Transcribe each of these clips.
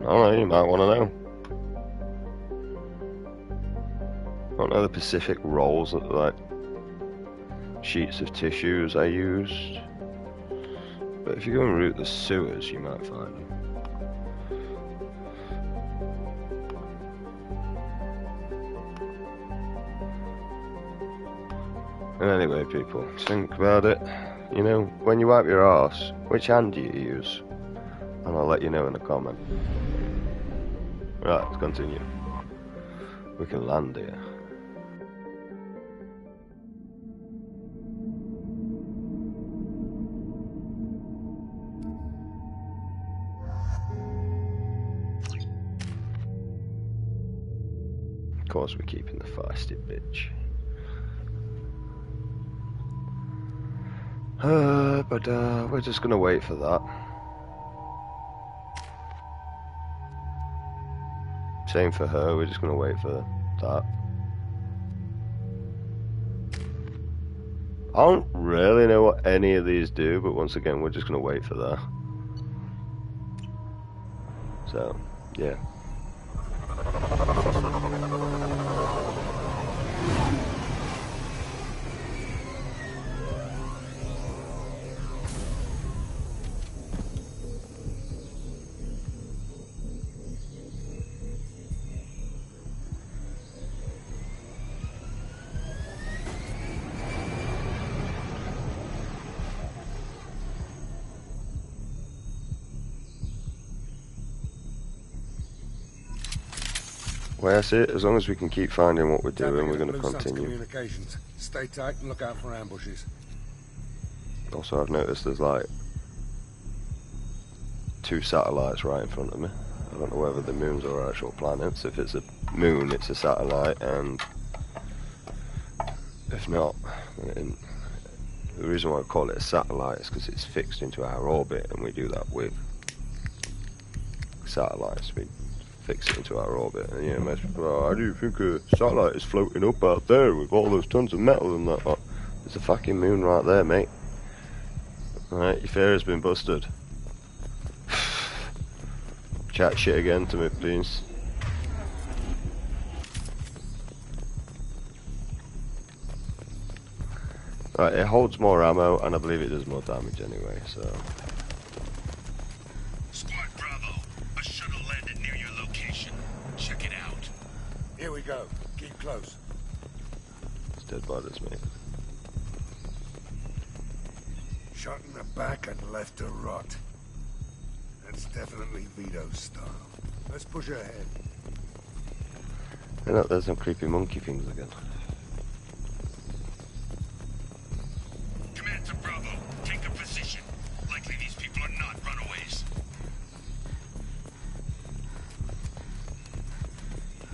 Oh, you might want to know. I don't know the specific rolls, like sheets of tissues I used. But if you go and route the sewers, you might find them. And anyway, people, think about it. You know, when you wipe your arse, which hand do you use? And I'll let you know in a comment. Right, let's continue. We can land here. Of course we're keeping the feisty bitch. But we're just gonna wait for that. Same for her, we're just gonna wait for that. I don't really know what any of these do, but once again, we're just gonna wait for that. So, yeah. Well, that's it. As long as we can keep finding what we're doing, we're going to continue. Communications. Stay tight and look out for ambushes. Also, I've noticed there's like 2 satellites right in front of me. I don't know whether the moons are actual planets. If it's a moon, it's a satellite, and if not, the reason why I call it a satellite is because it's fixed into our orbit, and we do that with satellites. We fix it into our orbit, and you know, most people are, how do you think a satellite is floating up out there with all those tons of metal and that? There's a fucking moon right there, mate. Alright, your fear has been busted. Chat shit again to me, please. Right, it holds more ammo, and I believe it does more damage anyway, so... Squad Bravo, a shuttle landed near your location. Check it out. Here we go. Keep close. It's dead bodies, mate. Shot in the back and left to rot. That's definitely Vito's style. Let's push ahead. And look, there's some creepy monkey things again. Command to Bravo, take a position. Likely these people are not runaways.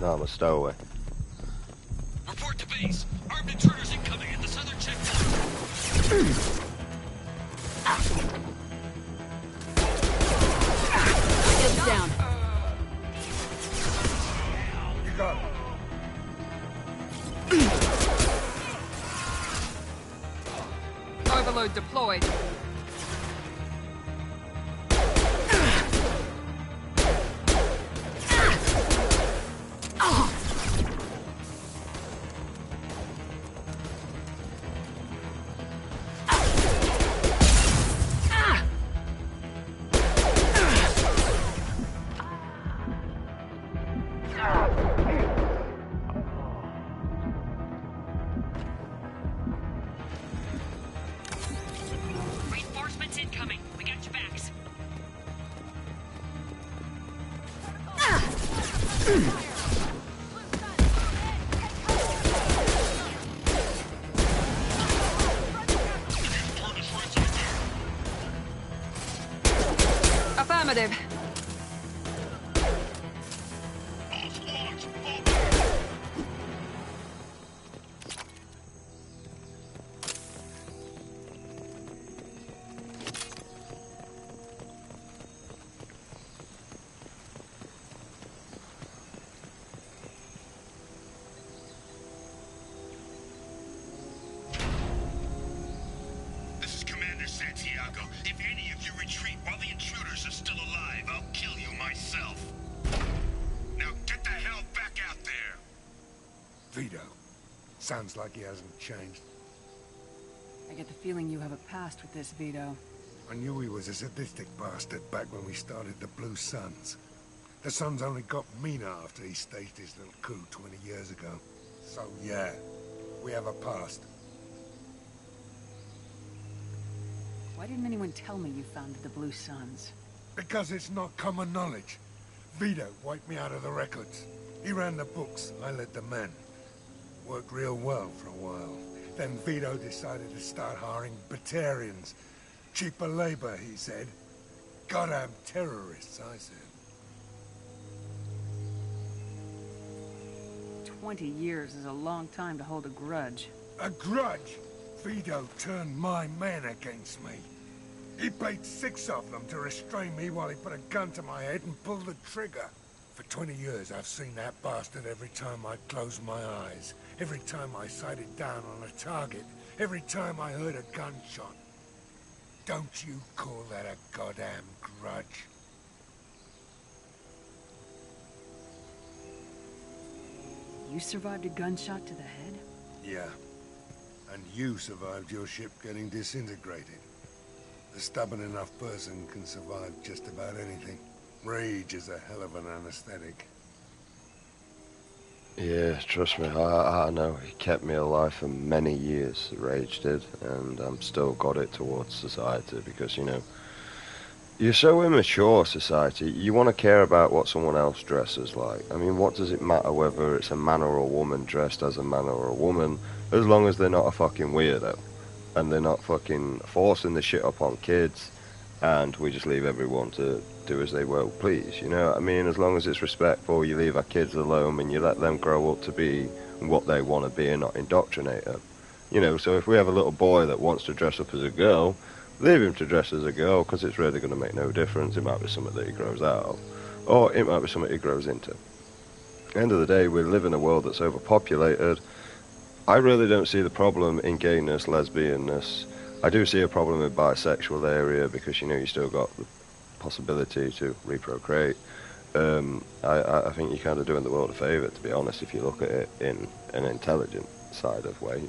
No, I'm a stowaway. Report to base. Armed intruders incoming at the southern checkpoint. Shields down. You got it. Overload deployed. Reinforcements incoming. We got your backs. Affirmative. Vito. Sounds like he hasn't changed. I get the feeling you have a past with this, Vito. I knew he was a sadistic bastard back when we started the Blue Suns. The Suns only got meaner after he staged his little coup 20 years ago. So yeah, we have a past. Why didn't anyone tell me you founded the Blue Suns? Because it's not common knowledge. Vito wiped me out of the records. He ran the books, I led the men. Worked real well for a while. Then Vito decided to start hiring Batarians. Cheaper labor, he said. Goddamn terrorists, I said. 20 years is a long time to hold a grudge. A grudge? Vito turned my men against me. He paid 6 of them to restrain me while he put a gun to my head and pulled the trigger. For 20 years, I've seen that bastard every time I closed my eyes. Every time I sighted down on a target. Every time I heard a gunshot. Don't you call that a goddamn grudge? You survived a gunshot to the head? Yeah. And you survived your ship getting disintegrated. A stubborn enough person can survive just about anything. Rage is a hell of an anesthetic. Yeah, trust me, I know. It kept me alive for many years, Rage did, and I'm still got it towards society because, you know, you're so immature, society. You want to care about what someone else dresses like. I mean, what does it matter whether it's a man or a woman dressed as a man or a woman, as long as they're not a fucking weirdo, and they're not fucking forcing the shit up on kids, and we just leave everyone to do as they will please, you know what I mean? As long as it's respectful, you leave our kids alone and you let them grow up to be what they want to be and not indoctrinate them. You know, so if we have a little boy that wants to dress up as a girl, leave him to dress as a girl, because it's really going to make no difference. It might be something that he grows out of, or it might be something he grows into. At the end of the day, we live in a world that's overpopulated. I really don't see the problem in gayness, lesbianness. I do see a problem in bisexual area, because, you know, you still got the possibility to reprocreate. I think you're kind of doing the world a favour, to be honest, if you look at it in an intelligent side of way.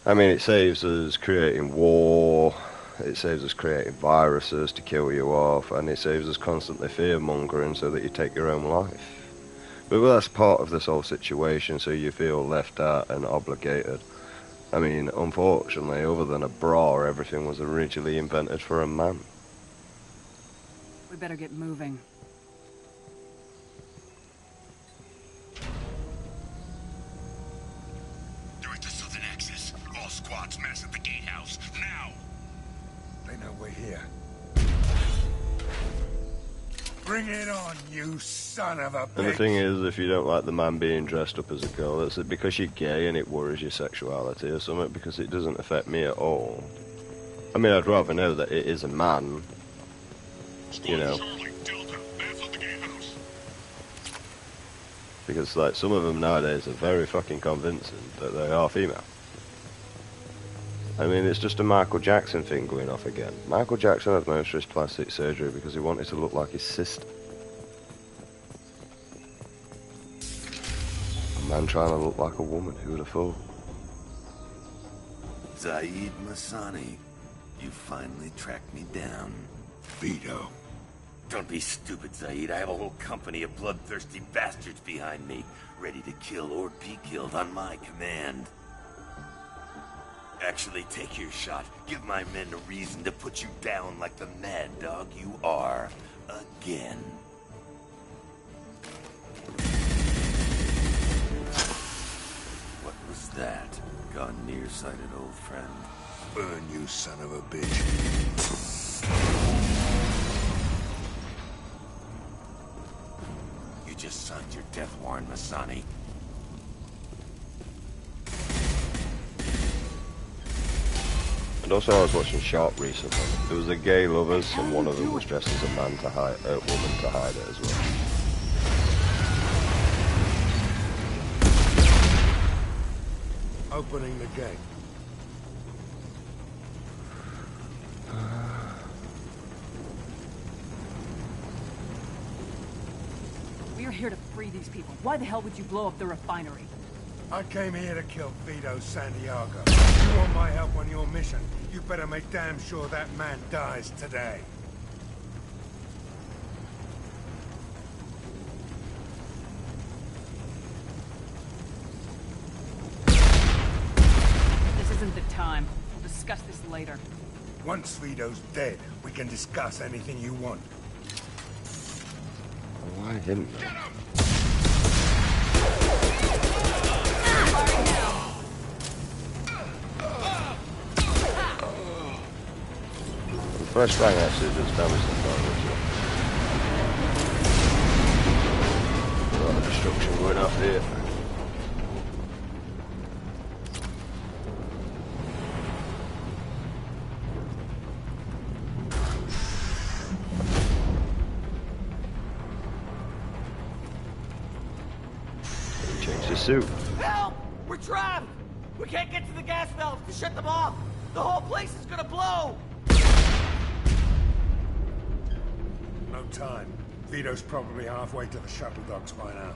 I mean, it saves us creating war, it saves us creating viruses to kill you off, and it saves us constantly fear-mongering so that you take your own life. But well, that's part of this whole situation, so you feel left out and obligated. I mean, unfortunately, other than a bra, everything was originally invented for a man. We better get moving. Direct to southern access. All squads mass at the gatehouse. Now! They know we're here. Bring it on, you son of a bitch! And the thing is, if you don't like the man being dressed up as a girl, it's because you're gay and it worries your sexuality or something, because it doesn't affect me at all. I mean, I'd rather know that it is a man, you know. Because, like, some of them nowadays are very fucking convincing that they are female. I mean, it's just a Michael Jackson thing going off again. Michael Jackson had most of his plastic surgery because he wanted to look like his sister. A man trying to look like a woman, who would have thought? Zaid Masani, you finally tracked me down. Vito. Don't be stupid, Zaid. I have a whole company of bloodthirsty bastards behind me, ready to kill or be killed on my command. Actually, take your shot. Give my men a reason to put you down like the mad dog you are. Again. What was that? Gone nearsighted, old friend. Burn, you son of a bitch. You just signed your death warrant, Masani. And also, I was watching Sharp recently. There was a gay lovers, and one of them was dressed as a man to hide, a woman to hide it as well. Opening the gate. We're You're here to free these people. Why the hell would you blow up the refinery? I came here to kill Vito Santiago. You want my help on your mission, you better make damn sure that man dies today. This isn't the time. We'll discuss this later. Once Vito's dead, we can discuss anything you want. Why him? Get him! The first bang actually does damage the car, so. A lot of destruction going off here. Change the suit. Help! We're trapped! We can't get to the gas valves to shut them off! The whole place is gonna blow! No time. Vito's probably halfway to the shuttle docks by now.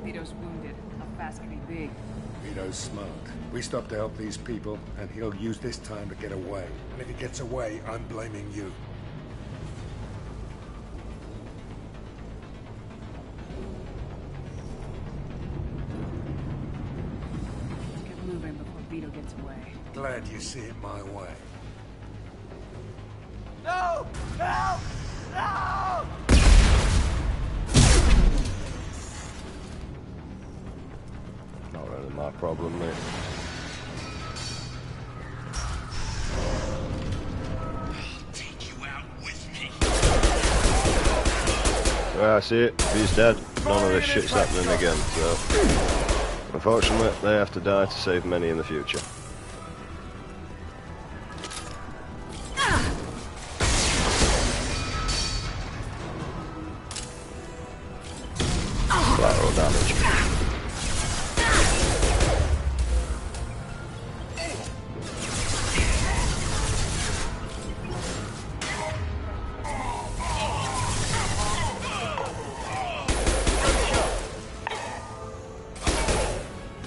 Vito's wounded. How fast can he be? Vito's smart. We stop to help these people, and he'll use this time to get away. And if he gets away, I'm blaming you. Get moving before Vito gets away. Glad you see it my way. No! Help! No! Not really my problem, mate. Take you out with me. Well, I see it. He's dead. None of this shit's happening again, so... Unfortunately, they have to die to save many in the future. Collateral damage.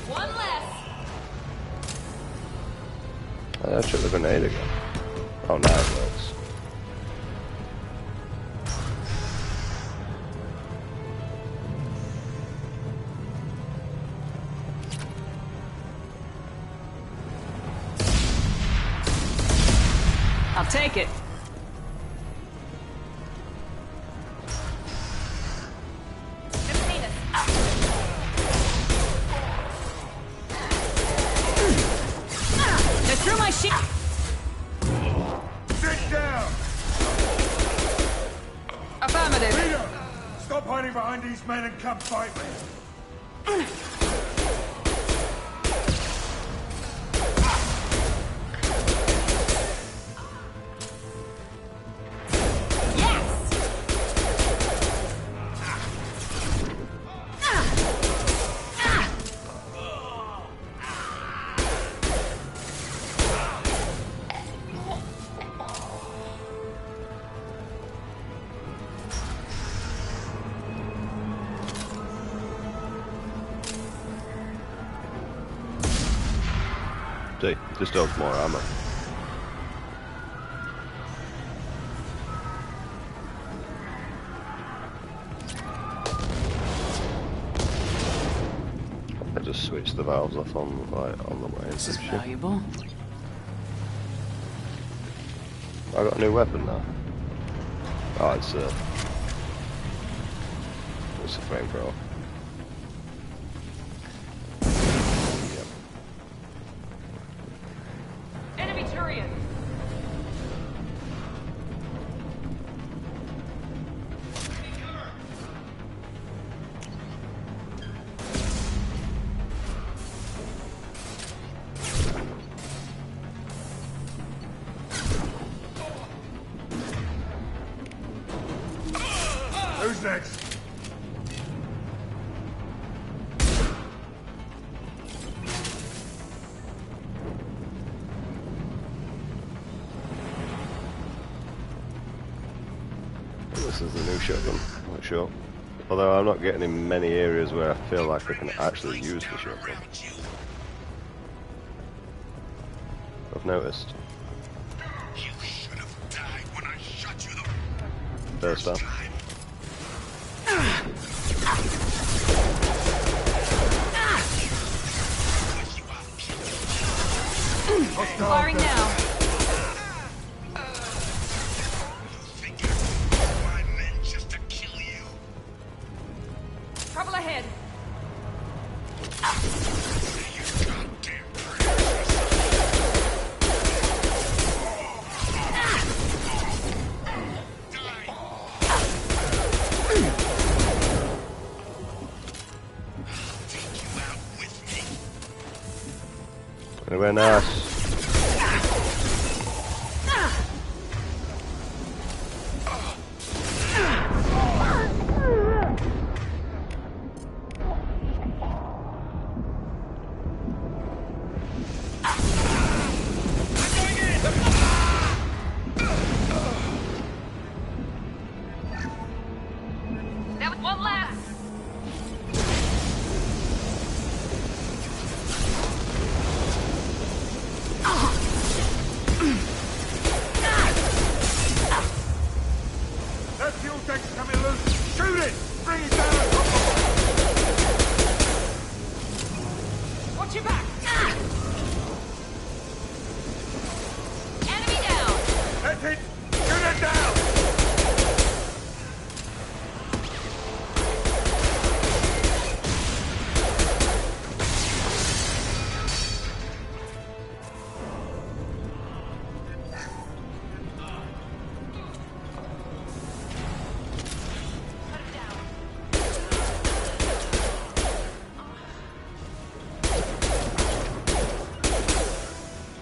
One less. I took the grenade again. Oh, now it works. I'll take it. They're through my shit. Sit down! Affirmative. Vito! Stop hiding behind these men and come fight me! See, this dog's more ammo. I just switched the valves off on the way. This is valuable. I got a new weapon now. Oh, it's a flamethrower. Enemy turret. Who's next? this is the new shotgun. I'm not sure. Although I'm not getting in many areas where I feel like I can actually use the shotgun. I've noticed. You should have died when I shot you the First time. Firing now. My men just to kill you. Trouble ahead. You goddamn Anywhere nice. That was one last. That fuel tank's coming loose! Shoot it! Bring it down! Watch your back. Enemy down. That's it! Shoot it down!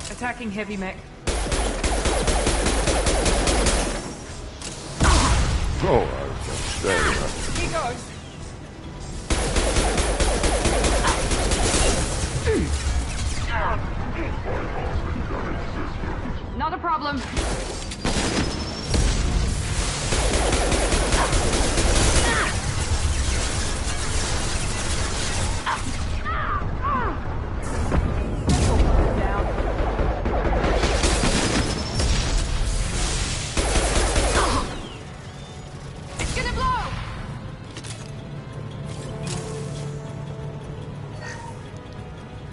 Attacking heavy mech. Oh, I was going straight at that. Here goes. Not a problem. It's gonna blow.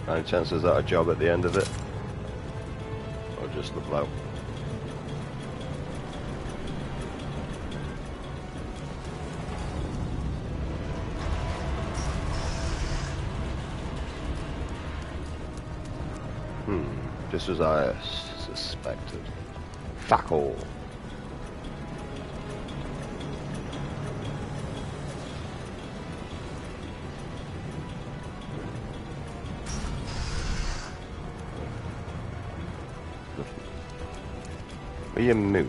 Any chance is that a job at the end of it? Or just the blow? Just as I suspected. Fuck all. Will you move?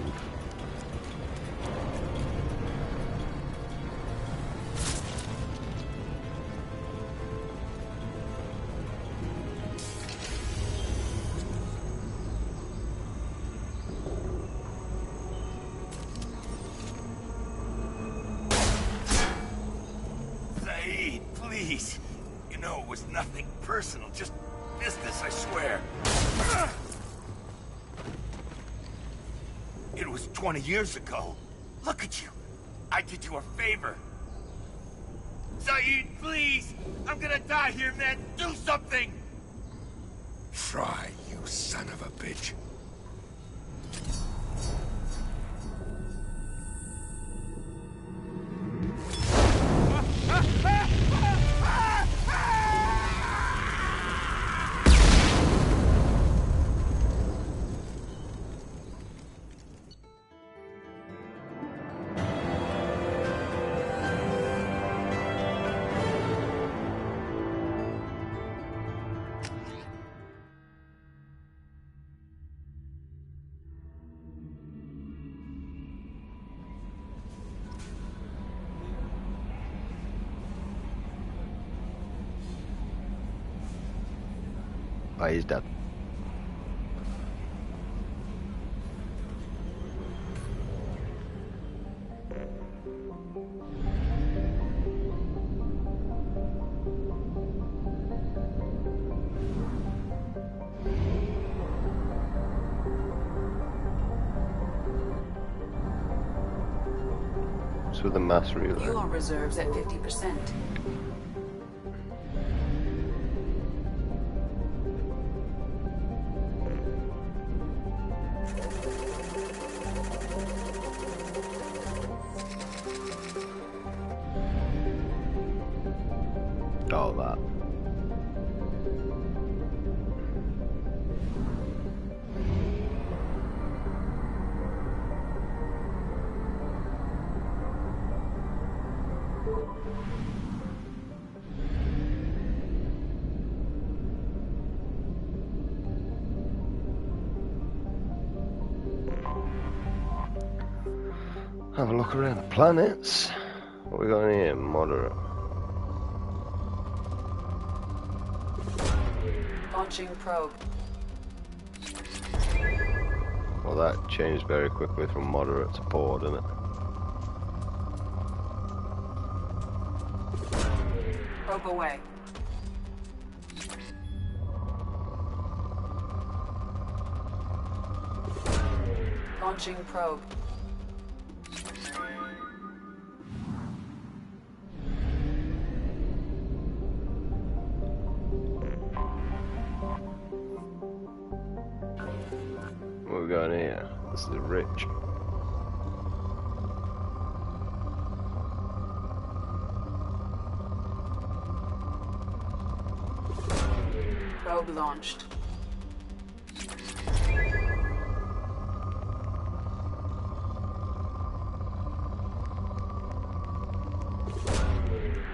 Saeed, please. You know it was nothing personal, just business, I swear. It was 20 years ago. Look at you. I did you a favor. Saeed, please! I'm gonna die here, man! Do something! Try, you son of a bitch. Oh, he's dead. What's with the mass relay? Fuel reserves at 50%. All that. Have a look around the planets. What we got in here? Moderate. Launching probe. Well, that changed very quickly from moderate to poor, didn't it? Probe away. Launching probe. What we got in here? This is rich. Probe launched.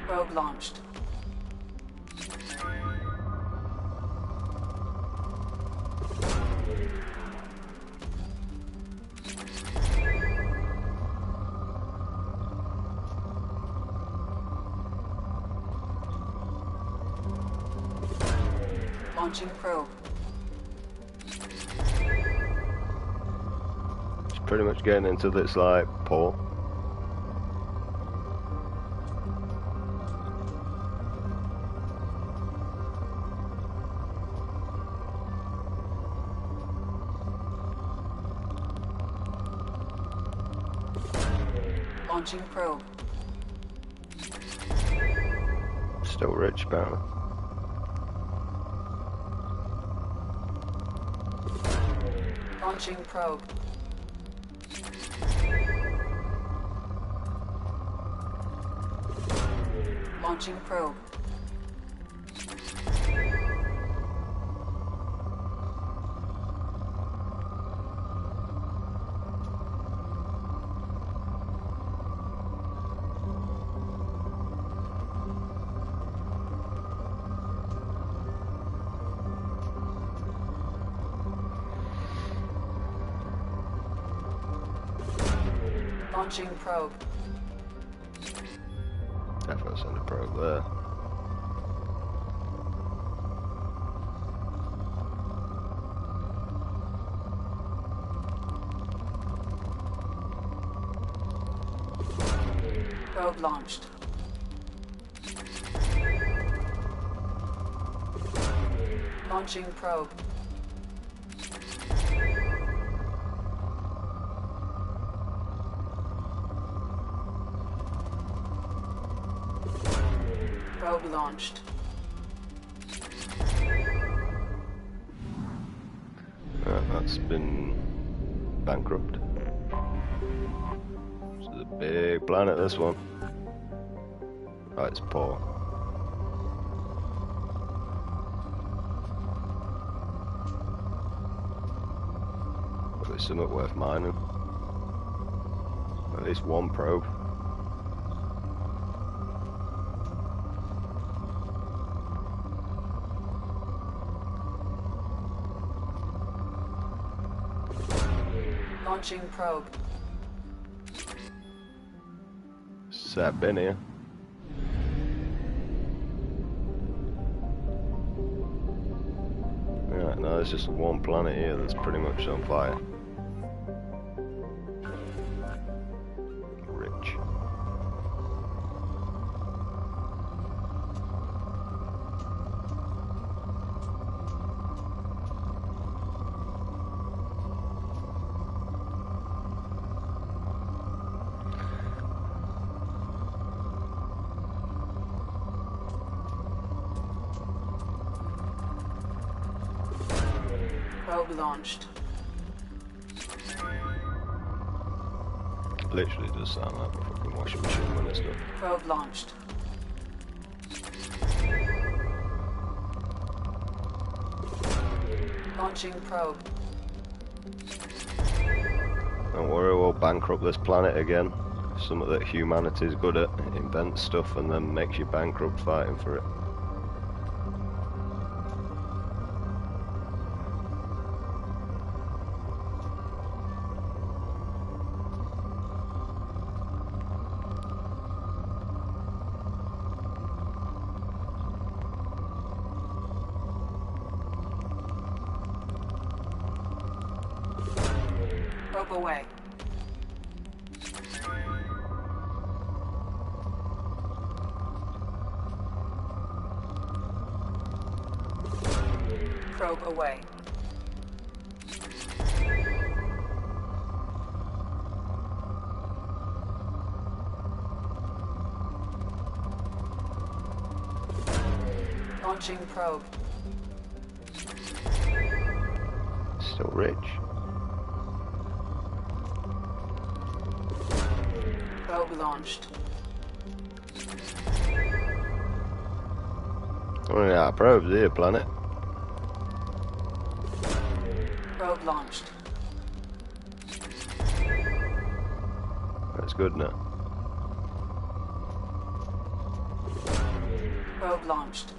Probe launched. Launching probe. It's pretty much getting into this like poor. Launching probe. Still rich, apparently. Launching probe. Launching probe. Launching probe. Definitely send a probe there. Probe launched. Launching probe. Probe launched. That's been bankrupt. This is a big planet, this one. Oh, it's poor. But it's something worth mining. At least one probe. Launching probe. Sad bin here. Right, now there's just one planet here that's pretty much on fire. Rich. Probe launched. Literally does sound like a fucking washing machine when it's done. Probe launched. Launching probe. Don't worry, we'll bankrupt this planet again. Something that humanity's good at. It invents stuff and then makes you bankrupt fighting for it. Probe away. Probe away. Launching probe. Still rich. Probe launched. Oh yeah, probes here, planet. Probe launched. That's good now. Probe launched.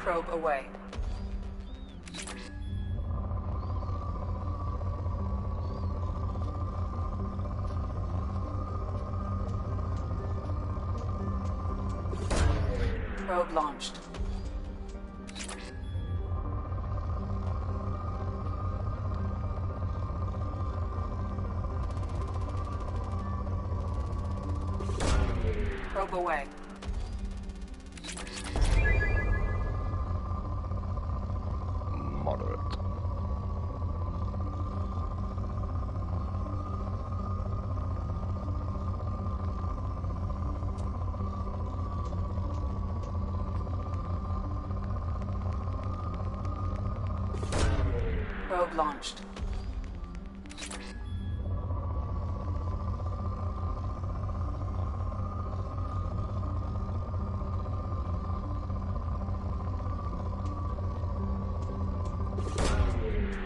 Probe away. Probe launched. Probe away. Moderate. Probe launched.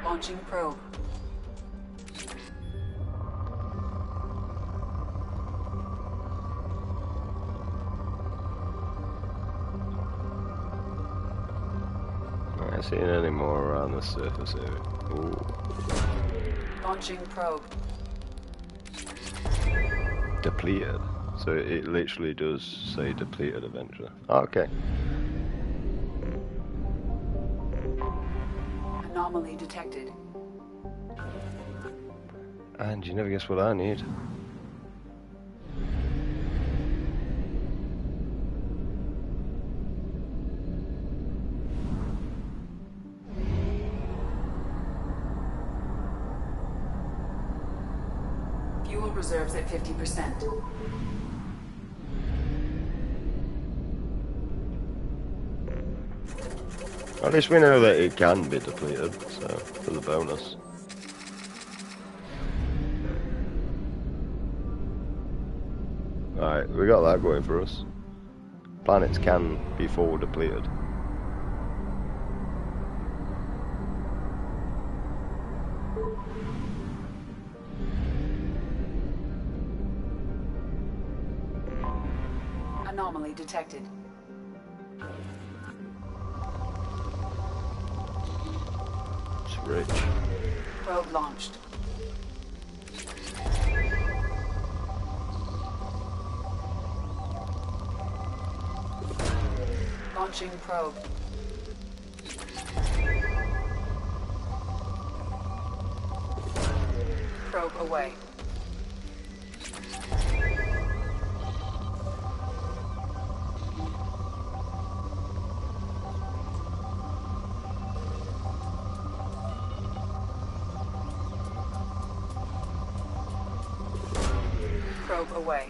Launching probe. I ain't seeing any more around the surface area. Ooh. Launching probe. Depleted. So it literally does say depleted eventually. Okay. Anomaly detected. And you never guess what I need. Fuel reserves at 50%. At least we know that it can be depleted, so for the bonus. Alright, we got that going for us. Planets can be full depleted. Anomaly detected. It's rich. Probe launched. Launching probe. Probe away. Probe away.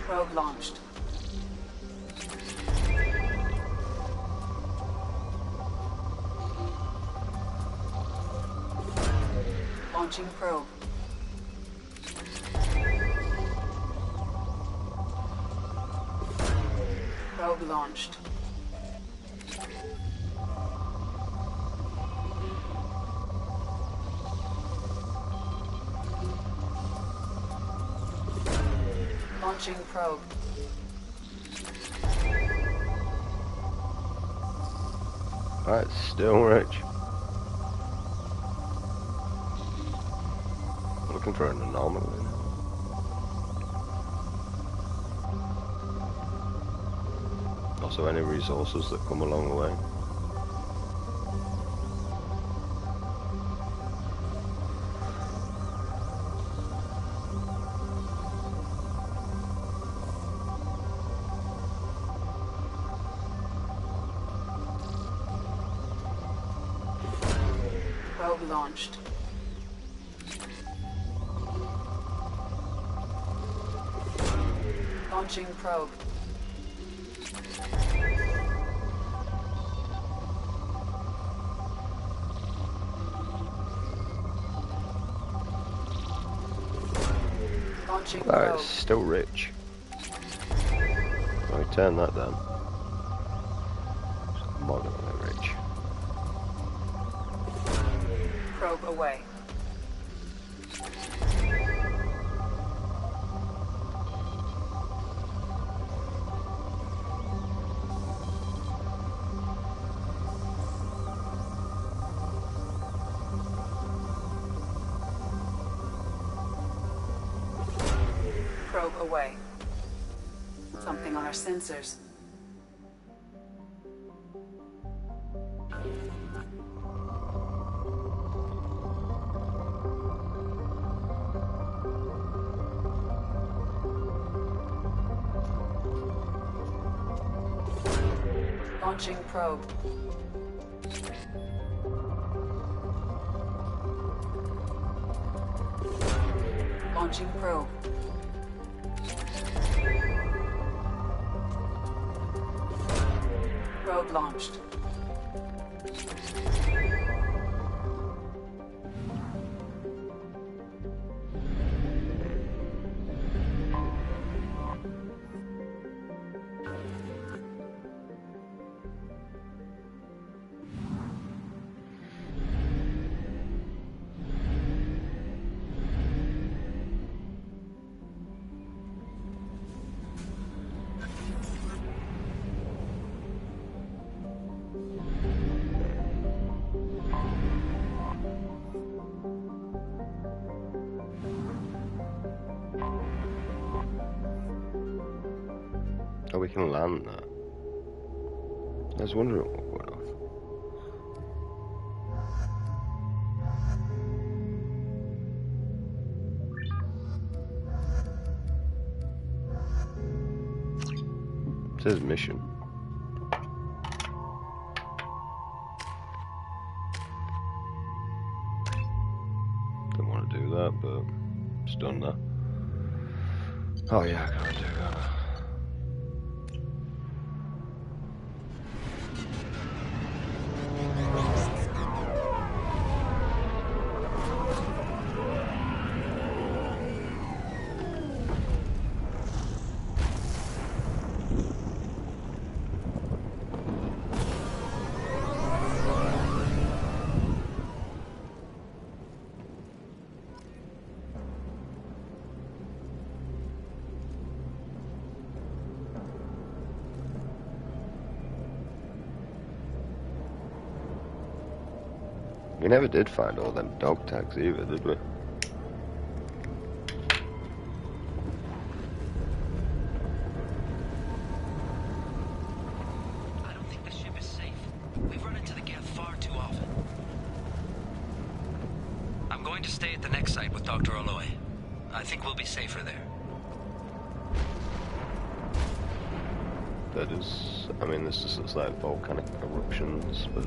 Probe launched. Launching probe. Probe launched. Launching probe. Alright, still rich. Looking for an anomaly now. Also, any resources that come along the way. Probe launched. Launching probe. Launching Alright, probe. it's still rich. Let me turn that down. It's moderately rich. Probe away. Probe away. Something on our sensors. Launching probe. Launching probe. Probe launched. Oh, we can land that. I was wondering what went off. It says mission. Don't want to do that, but it's done that. Oh yeah, I can't do that. We never did find all them dog tags either, did we? I don't think the ship is safe. We've run into the gap far too often. I'm going to stay at the next site with Dr. Aloy. I think we'll be safer there. That is, I mean, this just looks like volcanic eruptions, but...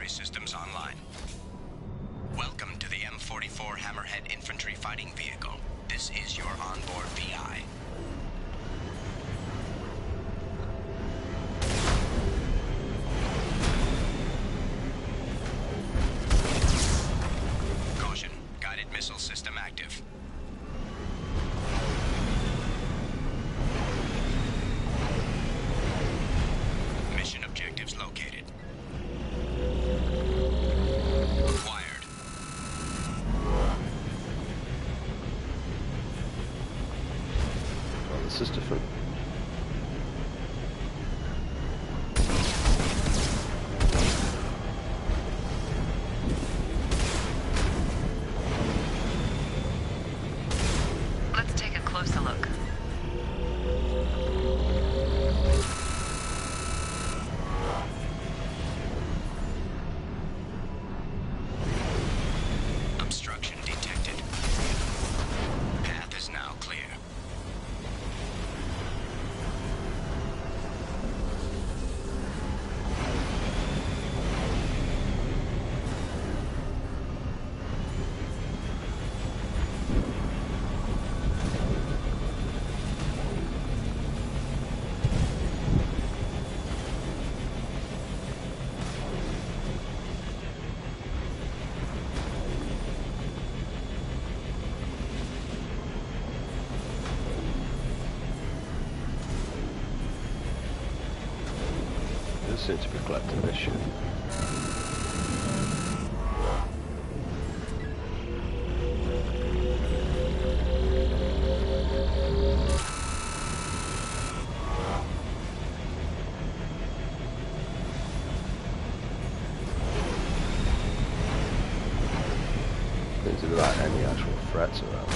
Systems online. Welcome to the M44 Hammerhead Infantry Fighting Vehicle. This is your onboard VI. Caution, guided missile system active. Mission objectives located. This is different. Let's take a closer look. Obstruction detected. Path is now clear. Seem to be collecting this shit. Seems to be like any actual threats around.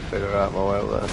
Figure out my way out there.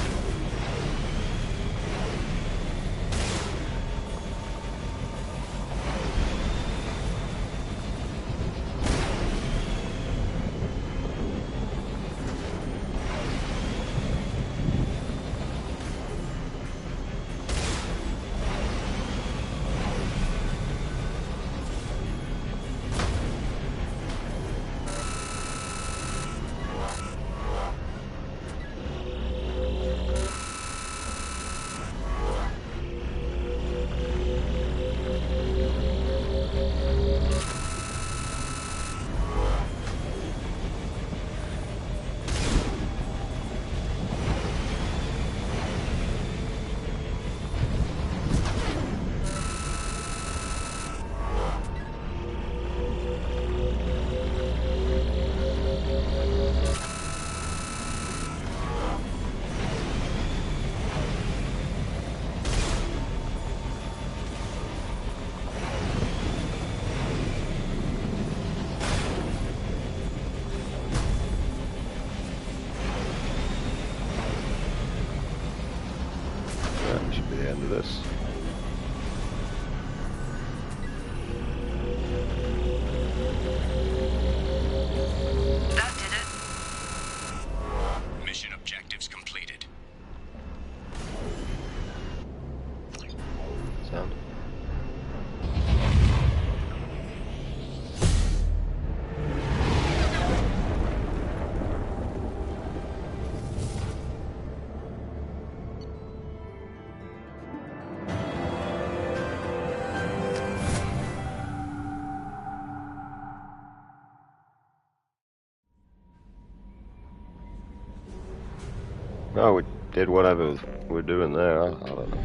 Oh, we did whatever we're doing there. I don't know.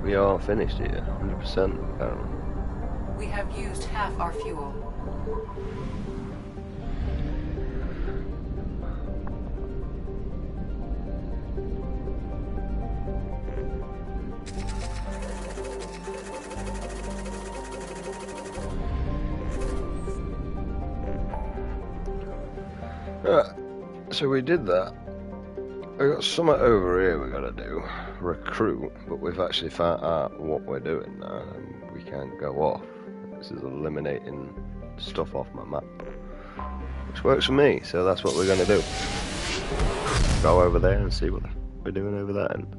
We are finished here, 100% apparently. We have used half our fuel. So we did that. We got something over here we gotta do. Recruit, but we've actually found out what we're doing now and we can't go off. This is eliminating stuff off my map. Which works for me, so that's what we're gonna do. Go over there and see what we're doing over that end.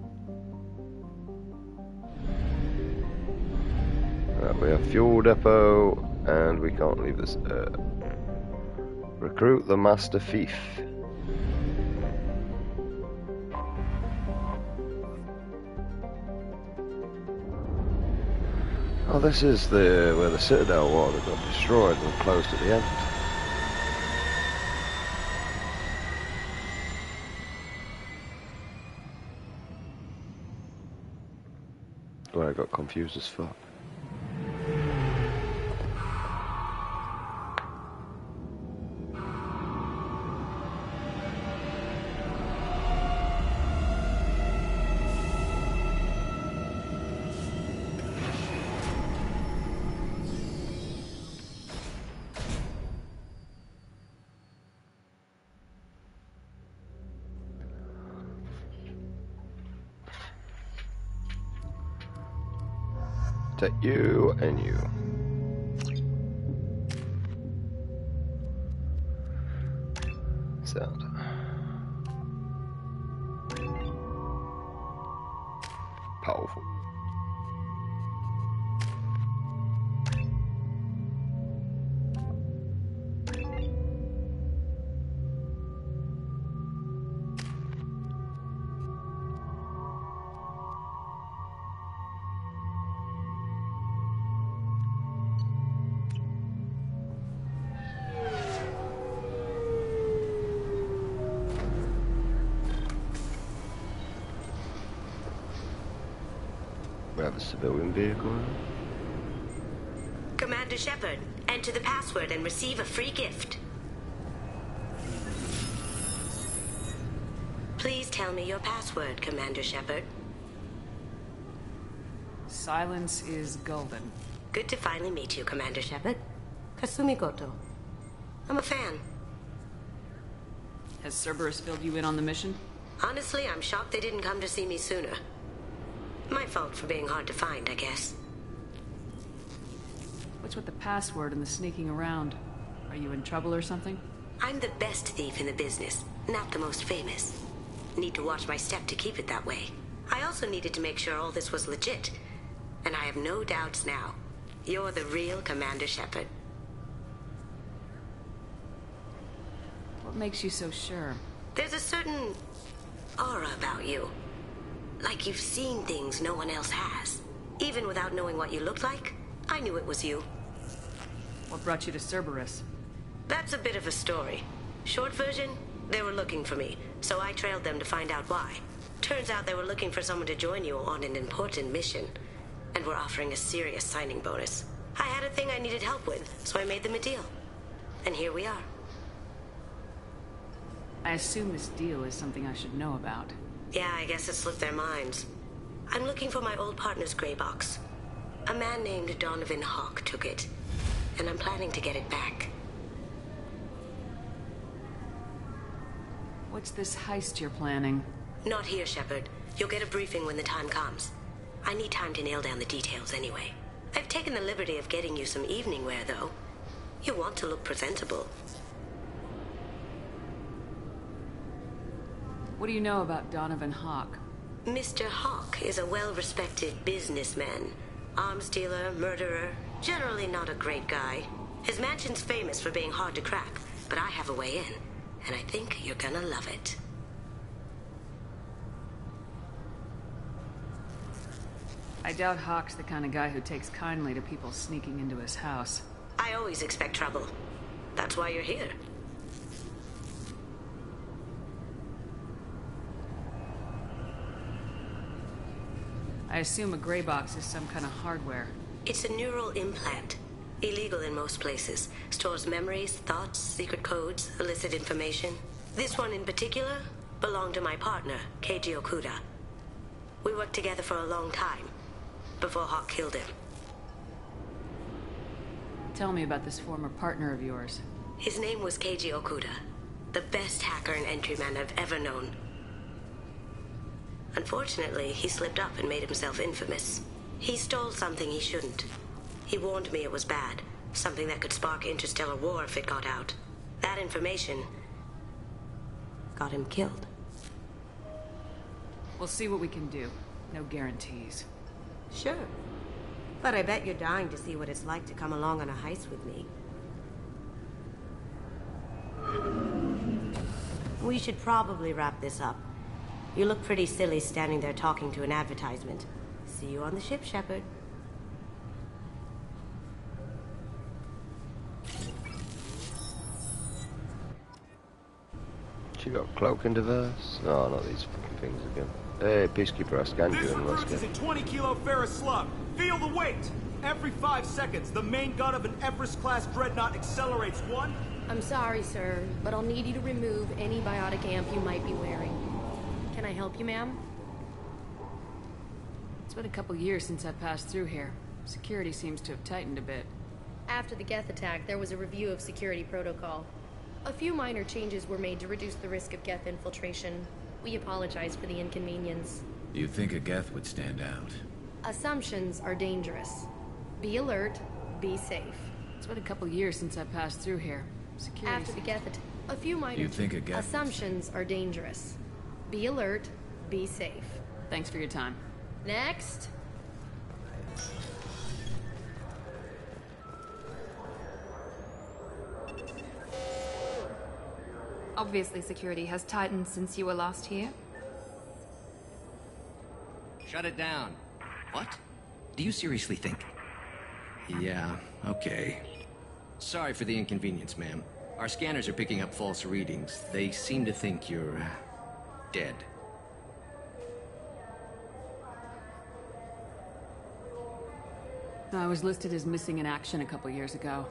Right, we have fuel depot and we can't leave this. Recruit the master thief. Oh, this is where the Citadel was that got destroyed and closed at the end. Where I got confused as fuck. Take you and you. Sound. Powerful. We have a civilian vehicle. Commander Shepard, enter the password and receive a free gift. Please tell me your password, Commander Shepard. Silence is golden. Good to finally meet you, Commander Shepard. Kasumi Goto. I'm a fan. Has Cerberus filled you in on the mission? Honestly, I'm shocked they didn't come to see me sooner. My fault for being hard to find, I guess. What's with the password and the sneaking around? Are you in trouble or something? I'm the best thief in the business, not the most famous. Need to watch my step to keep it that way. I also needed to make sure all this was legit. And I have no doubts now. You're the real Commander Shepard. What makes you so sure? There's a certain aura about you. Like you've seen things no one else has. Even without knowing what you looked like, I knew it was you. What brought you to Cerberus? That's a bit of a story. Short version, they were looking for me, so I trailed them to find out why. Turns out they were looking for someone to join you on an important mission, and were offering a serious signing bonus. I had a thing I needed help with, so I made them a deal. And here we are. I assume this deal is something I should know about. Yeah, I guess it slipped their minds. I'm looking for my old partner's gray box. A man named Donovan Hawk took it, and I'm planning to get it back. What's this heist you're planning? Not here, Shepard. You'll get a briefing when the time comes. I need time to nail down the details anyway. I've taken the liberty of getting you some evening wear, though. You want to look presentable. What do you know about Donovan Hawk? Mr. Hawk is a well-respected businessman. Arms dealer, murderer, generally not a great guy. His mansion's famous for being hard to crack, but I have a way in, and I think you're gonna love it. I doubt Hawk's the kind of guy who takes kindly to people sneaking into his house. I always expect trouble. That's why you're here. I assume a gray box is some kind of hardware. It's a neural implant. Illegal in most places. Stores memories, thoughts, secret codes, illicit information. This one in particular belonged to my partner, Keiji Okuda. We worked together for a long time, before Hawk killed him. Tell me about this former partner of yours. His name was Keiji Okuda, the best hacker and entryman I've ever known. Unfortunately, he slipped up and made himself infamous. He stole something he shouldn't. He warned me it was bad, something that could spark interstellar war if it got out. That information got him killed. We'll see what we can do. No guarantees. Sure. But I bet you're dying to see what it's like to come along on a heist with me. We should probably wrap this up. You look pretty silly standing there talking to an advertisement. See you on the ship, Shepard. She got cloak and diverse? Oh, not these fucking things again. Hey, Peacekeeper, I scanned you and let's This get... is a 20-kilo ferrous slug. Feel the weight. Every 5 seconds, the main gun of an Everest-class dreadnought accelerates 1. I'm sorry, sir, but I'll need you to remove any biotic amp you might be wearing. Can I help you, ma'am? It's been a couple years since I passed through here. Security seems to have tightened a bit. After the Geth attack, there was a review of security protocol. A few minor changes were made to reduce the risk of Geth infiltration. We apologize for the inconvenience. Do you think a Geth would stand out? Assumptions are dangerous. Be alert, be safe. It's been a couple years since I passed through here. Security After the Geth attack, a few minor... Do you think a Geth... Assumptions are dangerous. Be alert, be safe. Thanks for your time. Next. Obviously, security has tightened since you were last here. Shut it down. What? Do you seriously think? Yeah, okay. Sorry for the inconvenience, ma'am. Our scanners are picking up false readings. They seem to think you're... dead. I was listed as missing in action a couple years ago.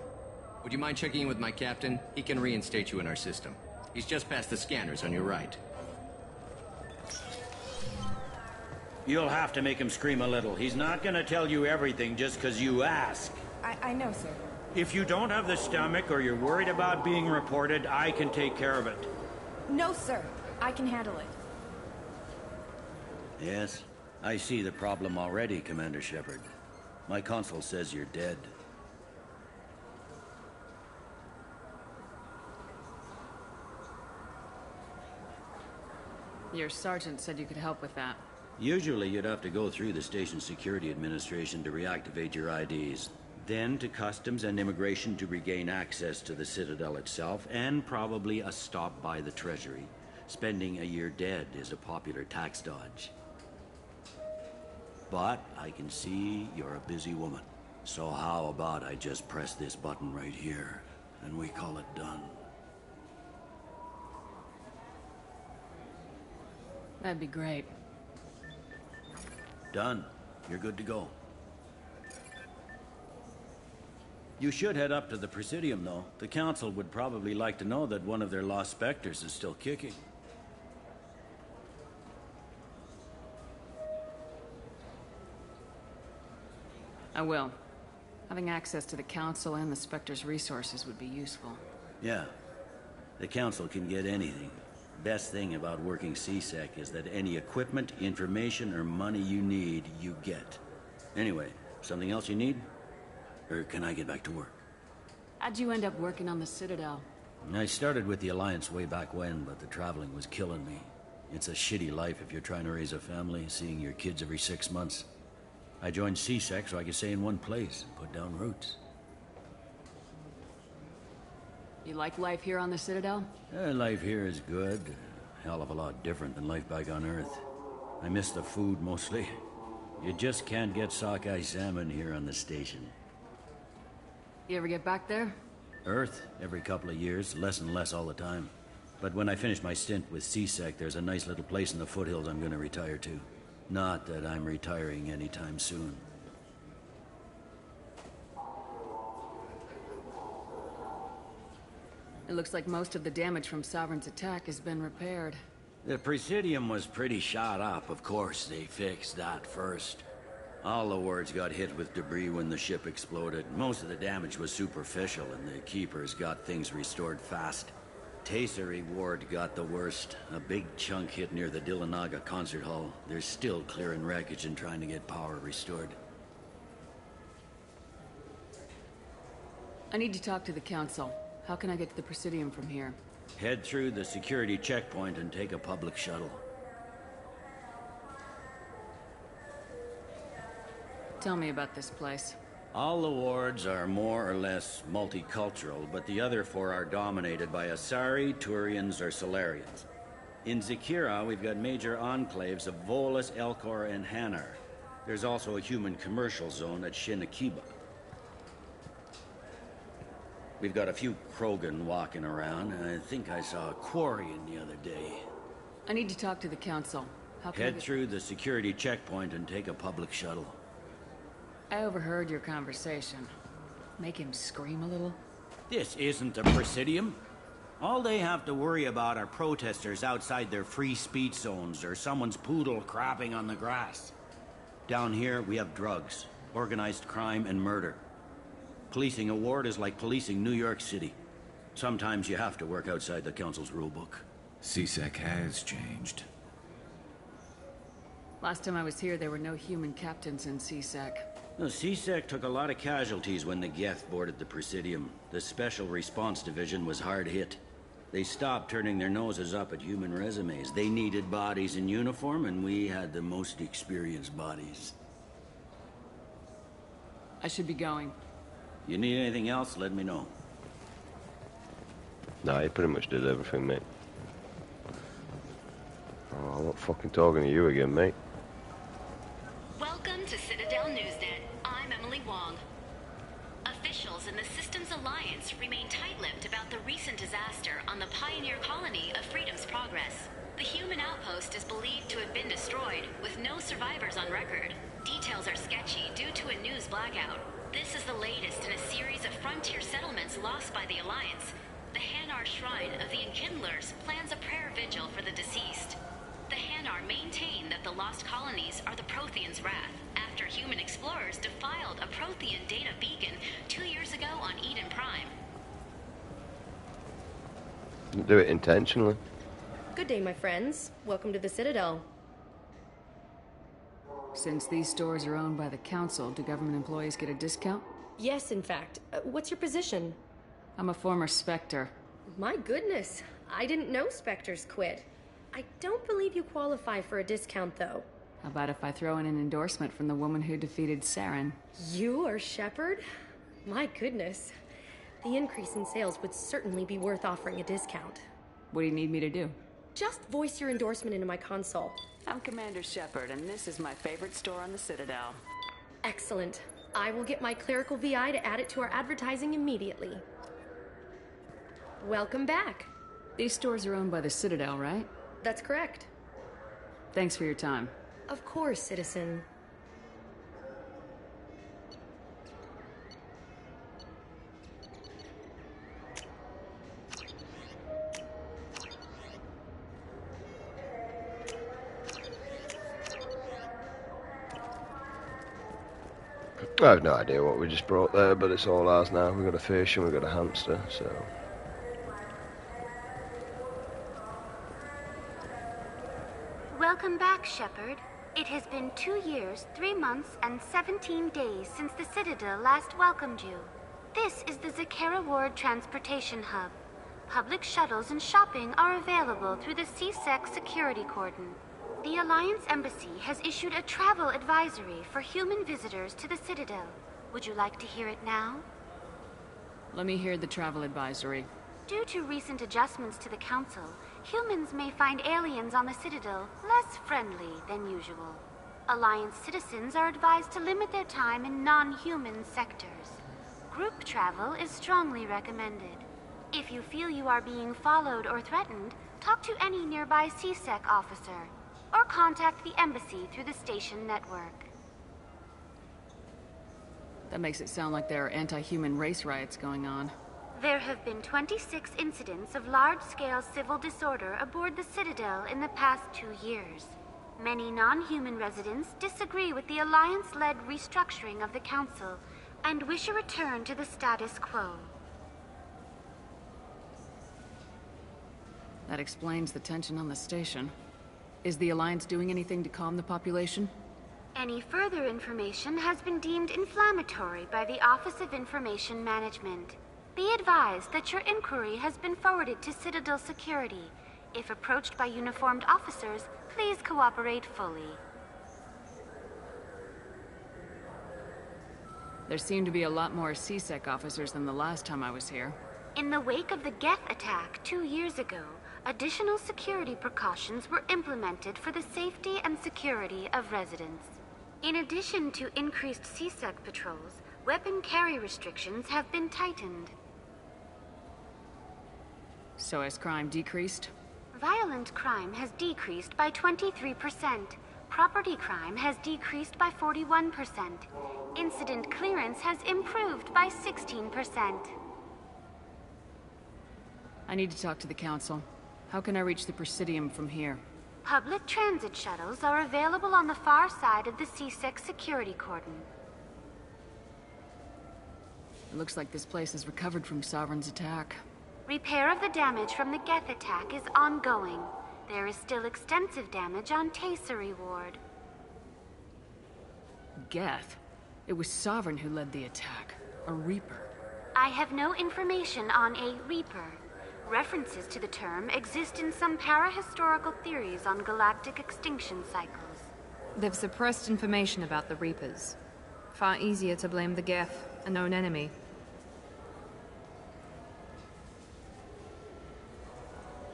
Would you mind checking in with my captain? He can reinstate you in our system. He's just past the scanners on your right. You'll have to make him scream a little. He's not gonna tell you everything just because you ask. I know, sir. If you don't have the stomach or you're worried about being reported, I can take care of it. No, sir. I can handle it. Yes, I see the problem already, Commander Shepard. My console says you're dead. Your sergeant said you could help with that. Usually you'd have to go through the Station Security Administration to reactivate your IDs. Then to Customs and Immigration to regain access to the Citadel itself, and probably a stop by the Treasury. Spending a year dead is a popular tax dodge. But I can see you're a busy woman. So how about I just press this button right here, and we call it done? That'd be great. Done. You're good to go. You should head up to the Presidium, though. The Council would probably like to know that one of their lost Spectres is still kicking. I will. Having access to the Council and the Spectre's resources would be useful. Yeah. The Council can get anything. Best thing about working CSEC is that any equipment, information, or money you need, you get. Anyway, something else you need? Or can I get back to work? How'd you end up working on the Citadel? I started with the Alliance way back when, but the traveling was killing me. It's a shitty life if you're trying to raise a family, seeing your kids every 6 months. I joined CSEC so I could stay in one place and put down roots. You like life here on the Citadel? Life here is good. A hell of a lot different than life back on Earth. I miss the food mostly. You just can't get sockeye salmon here on the station. You ever get back there? Earth, every couple of years, less and less all the time. But when I finish my stint with CSEC, there's a nice little place in the foothills I'm gonna retire to. Not that I'm retiring anytime soon. It looks like most of the damage from Sovereign's attack has been repaired. The Presidium was pretty shot up, of course. They fixed that first. All the wards got hit with debris when the ship exploded. Most of the damage was superficial, and the Keepers got things restored fast. Tasery Ward got the worst. A big chunk hit near the Dillanaga concert hall. They're still clearing wreckage and trying to get power restored. I need to talk to the Council. How can I get to the Presidium from here? Head through the security checkpoint and take a public shuttle. Tell me about this place. All the wards are more or less multicultural, but the other four are dominated by Asari, Turians, or Solarians. In Zakira, we've got major enclaves of Volus, Elcor, and Hanar. There's also a human commercial zone at Shinakiba. We've got a few Krogan walking around, and I think I saw a Quarian the other day. I need to talk to the Council. How can I Head get... through the security checkpoint and take a public shuttle. I overheard your conversation. Make him scream a little? This isn't a Presidium. All they have to worry about are protesters outside their free speech zones or someone's poodle crapping on the grass. Down here, we have drugs, organized crime, and murder. Policing a ward is like policing New York City. Sometimes you have to work outside the Council's rulebook. CSEC has changed. Last time I was here, there were no human captains in CSEC. No, CSEC took a lot of casualties when the Geth boarded the Presidium. The Special Response Division was hard hit. They stopped turning their noses up at human resumes. They needed bodies in uniform, and we had the most experienced bodies. I should be going. You need anything else, let me know. Nah, you pretty much did everything, mate. Oh, I'm not fucking talking to you again, mate. Welcome to Citadel Newsnet. I'm Emily Wong. Officials in the Systems Alliance remain tight-lipped about the recent disaster on the pioneer colony of Freedom's Progress. The human outpost is believed to have been destroyed, with no survivors on record. Details are sketchy due to a news blackout. This is the latest in a series of frontier settlements lost by the Alliance. The Hanar Shrine of the Enkindlers plans a prayer vigil for the deceased. The Hanar maintain that the lost colonies are the Protheans' wrath, after human explorers defiled a Prothean data beacon 2 years ago on Eden Prime. Do it intentionally. Good day, my friends. Welcome to the Citadel. Since these stores are owned by the Council, do government employees get a discount? Yes, in fact. What's your position? I'm a former Spectre. My goodness. I didn't know Spectres quit. I don't believe you qualify for a discount, though. How about if I throw in an endorsement from the woman who defeated Saren? You are Shepard? My goodness. The increase in sales would certainly be worth offering a discount. What do you need me to do? Just voice your endorsement into my console. I'm Commander Shepard, and this is my favorite store on the Citadel. Excellent. I will get my clerical VI to add it to our advertising immediately. Welcome back. These stores are owned by the Citadel, right? That's correct. Thanks for your time. Of course, citizen. I have no idea what we just brought there, but it's all ours now. We've got a fish and we've got a hamster, so... Welcome back, Shepard. It has been 2 years, 3 months, and 17 days since the Citadel last welcomed you. This is the Zakera Ward Transportation Hub. Public shuttles and shopping are available through the CSEC security cordon. The Alliance Embassy has issued a travel advisory for human visitors to the Citadel. Would you like to hear it now? Let me hear the travel advisory. Due to recent adjustments to the Council, humans may find aliens on the Citadel less friendly than usual. Alliance citizens are advised to limit their time in non-human sectors. Group travel is strongly recommended. If you feel you are being followed or threatened, talk to any nearby CSEC officer, or contact the embassy through the station network. That makes it sound like there are anti-human race riots going on. There have been 26 incidents of large-scale civil disorder aboard the Citadel in the past 2 years. Many non-human residents disagree with the Alliance-led restructuring of the Council and wish a return to the status quo. That explains the tension on the station. Is the Alliance doing anything to calm the population? Any further information has been deemed inflammatory by the Office of Information Management. Be advised that your inquiry has been forwarded to Citadel Security. If approached by uniformed officers, please cooperate fully. There seem to be a lot more CSEC officers than the last time I was here. In the wake of the Geth attack 2 years ago, additional security precautions were implemented for the safety and security of residents. In addition to increased CSEC patrols, weapon carry restrictions have been tightened. So has crime decreased? Violent crime has decreased by 23%. Property crime has decreased by 41%. Incident clearance has improved by 16%. I need to talk to the Council. How can I reach the Presidium from here? Public transit shuttles are available on the far side of the CSEC security cordon. It looks like this place has recovered from Sovereign's attack. Repair of the damage from the Geth attack is ongoing. There is still extensive damage on Tasery Ward. Geth? It was Sovereign who led the attack. A Reaper. I have no information on a Reaper. References to the term exist in some parahistorical theories on galactic extinction cycles. They've suppressed information about the Reapers. Far easier to blame the Geth, a known enemy.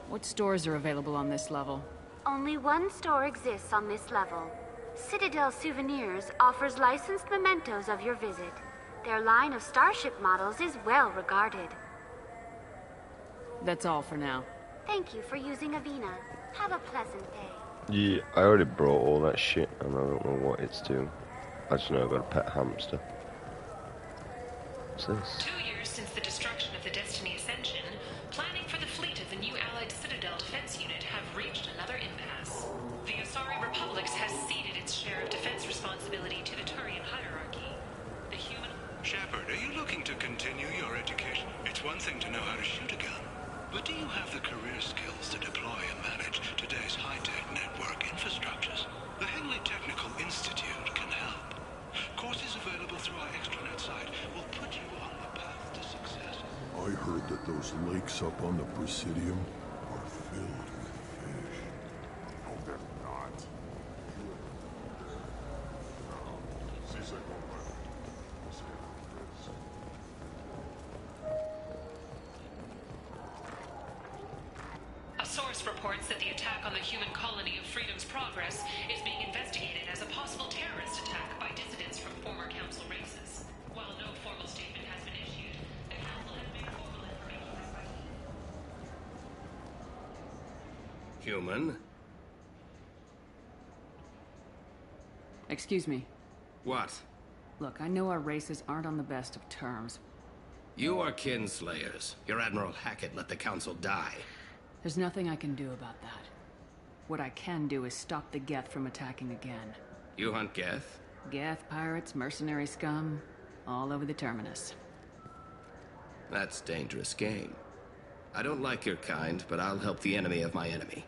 What stores are available on this level? Only one store exists on this level. Citadel Souvenirs offers licensed mementos of your visit. Their line of starship models is well regarded. That's all for now. Thank you for using Avina. Have a pleasant day. Yeah, I already brought all that shit and I don't know what it's doing. I just know I've got a pet hamster. What's this? 2 years since the destruction of the Destiny Ascension, planning for the fleet of the new Allied Citadel Defense Unit have reached another impasse. The Asari Republics has ceded its share of defense responsibility to the Turian hierarchy. The human... Shepard, are you looking to continue your education? It's one thing to know how to shoot a gun, but do you have the career skills to deploy and manage today's high-tech network infrastructures? The Henley Technical Institute can help. Courses available through our extranet site will put you on the path to success. I heard that those lakes up on the Presidium are filled with fish. No, they're not. A source reports that the attack on the human colony of Freedom's Progress is being investigated as a possible terrorist attack by dissidents from former Council races. While no formal statement has been issued, the Council has made formal information. Human? Excuse me. What? Look, I know our races aren't on the best of terms. You are kinslayers. Your Admiral Hackett let the Council die. There's nothing I can do about that. What I can do is stop the Geth from attacking again. You hunt Geth? Geth, pirates, mercenary scum, all over the Terminus. That's dangerous game. I don't like your kind, but I'll help the enemy of my enemy.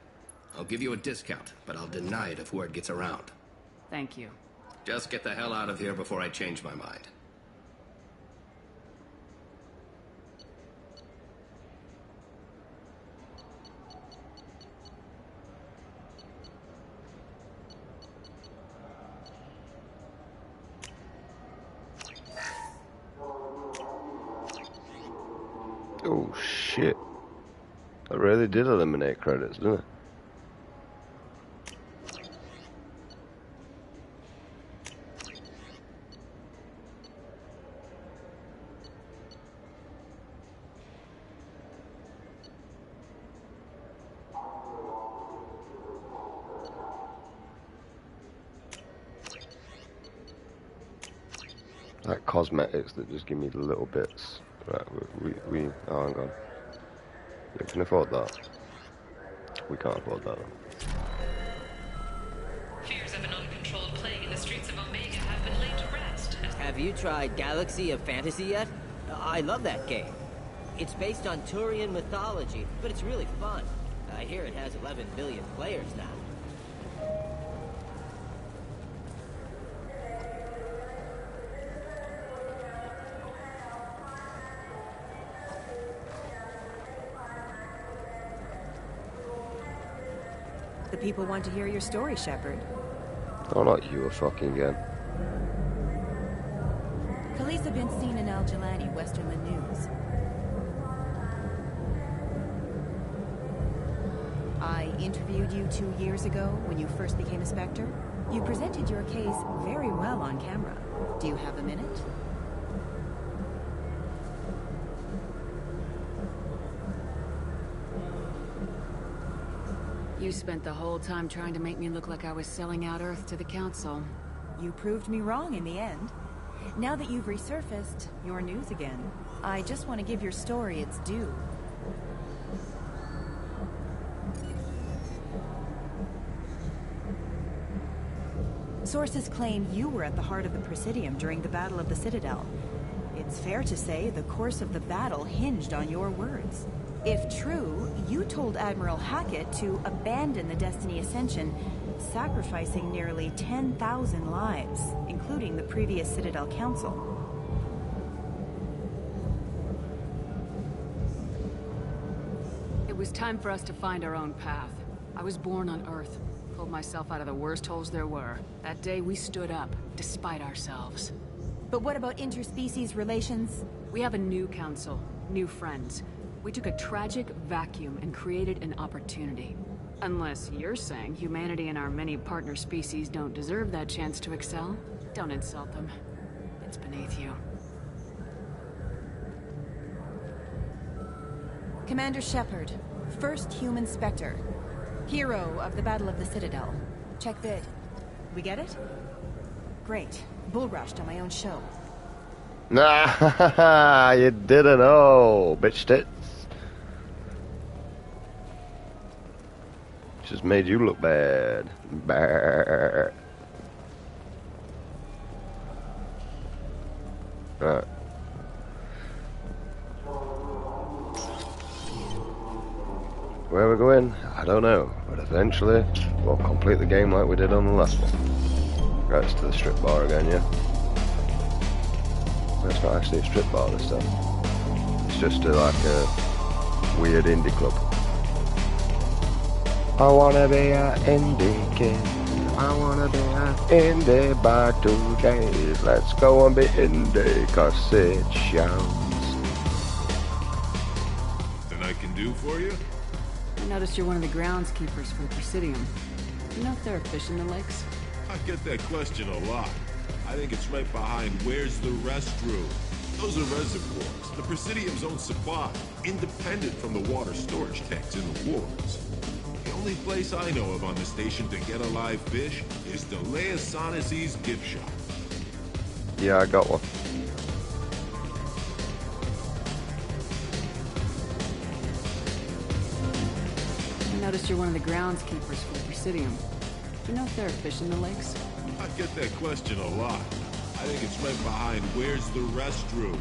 I'll give you a discount, but I'll deny it if word gets around. Thank you. Just get the hell out of here before I change my mind. Oh shit. That really did eliminate credits, didn't it? Like cosmetics that just give me the little bits. Right, oh, hang on. You can afford that. We can't afford that. Fears of an uncontrolled plague in the streets of Omega have been laid to rest. Have you tried Galaxy of Fantasy yet? I love that game. It's based on Turian mythology, but it's really fun. I hear it has 11 billion players now. The people want to hear your story, Shepard. Oh, not you fucking again. Khaleesa been seen in Al Jalani, Westerland News. I interviewed you 2 years ago when you first became a Spectre. You presented your case very well on camera. Do you have a minute? You spent the whole time trying to make me look like I was selling out Earth to the Council. You proved me wrong in the end. Now that you've resurfaced, you're news again. I just want to give your story its due. Sources claim you were at the heart of the Presidium during the Battle of the Citadel. It's fair to say the course of the battle hinged on your words. If true, you told Admiral Hackett to abandon the Destiny Ascension, sacrificing nearly 10,000 lives, including the previous Citadel Council. It was time for us to find our own path. I was born on Earth, pulled myself out of the worst holes there were. That day we stood up, despite ourselves. But what about interspecies relations? We have a new council, new friends. We took a tragic vacuum and created an opportunity. Unless you're saying humanity and our many partner species don't deserve that chance to excel, don't insult them. It's beneath you. Commander Shepard, first human Spectre. Hero of the Battle of the Citadel. Check vid. We get it? Great. Bull rushed on my own show. Nah, you didn't know, bitch tits. Just made you look bad. Brr. Right. Where are we going? I don't know, but eventually we'll complete the game like we did on the last one. Right, it's to the strip bar again, yeah? It's not actually a strip bar this time. It's just like a weird indie club. I wanna be a indie kid. I wanna be a indie by 2 days. Let's go and be indie, cause it shines. Nothing I can do for you? I noticed you're one of the groundskeepers for the Presidium. You know if there are fish in the lakes? I get that question a lot. I think it's right behind where's the restroom. Those are reservoirs, the Presidium's own supply, independent from the water storage tanks in the wards. The only place I know of on the station to get a live fish is Delea Sonasy's gift shop. Yeah, I got one. I noticed you're one of the groundskeepers for the Presidium. You know if there are fish in the lakes? I get that question a lot. I think it's right behind where's the restroom.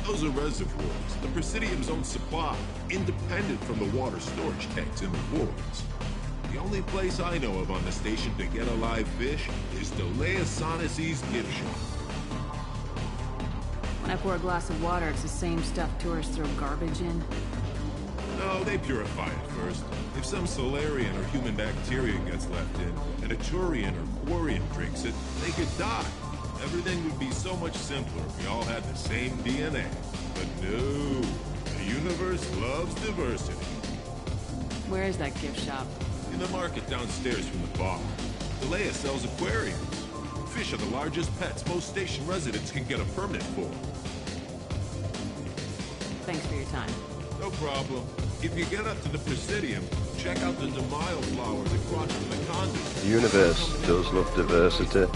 Those are reservoirs, the Presidium's own supply, independent from the water storage tanks in the wards. The only place I know of on the station to get a live fish is Delea Sonasy's gift shop. When I pour a glass of water, it's the same stuff tourists throw garbage in. No, they purify it first. If some Solarian or human bacteria gets left in, and a Turian or Quarian drinks it, they could die. Everything would be so much simpler if we all had the same DNA. But no, the universe loves diversity. Where is that gift shop? In the market downstairs from the bar. Delea sells aquariums. Fish are the largest pets most station residents can get a permit for. Thanks for your time. No problem. If you get up to the Presidium, check out the Demile flowers across from the conduit. The universe does love diversity.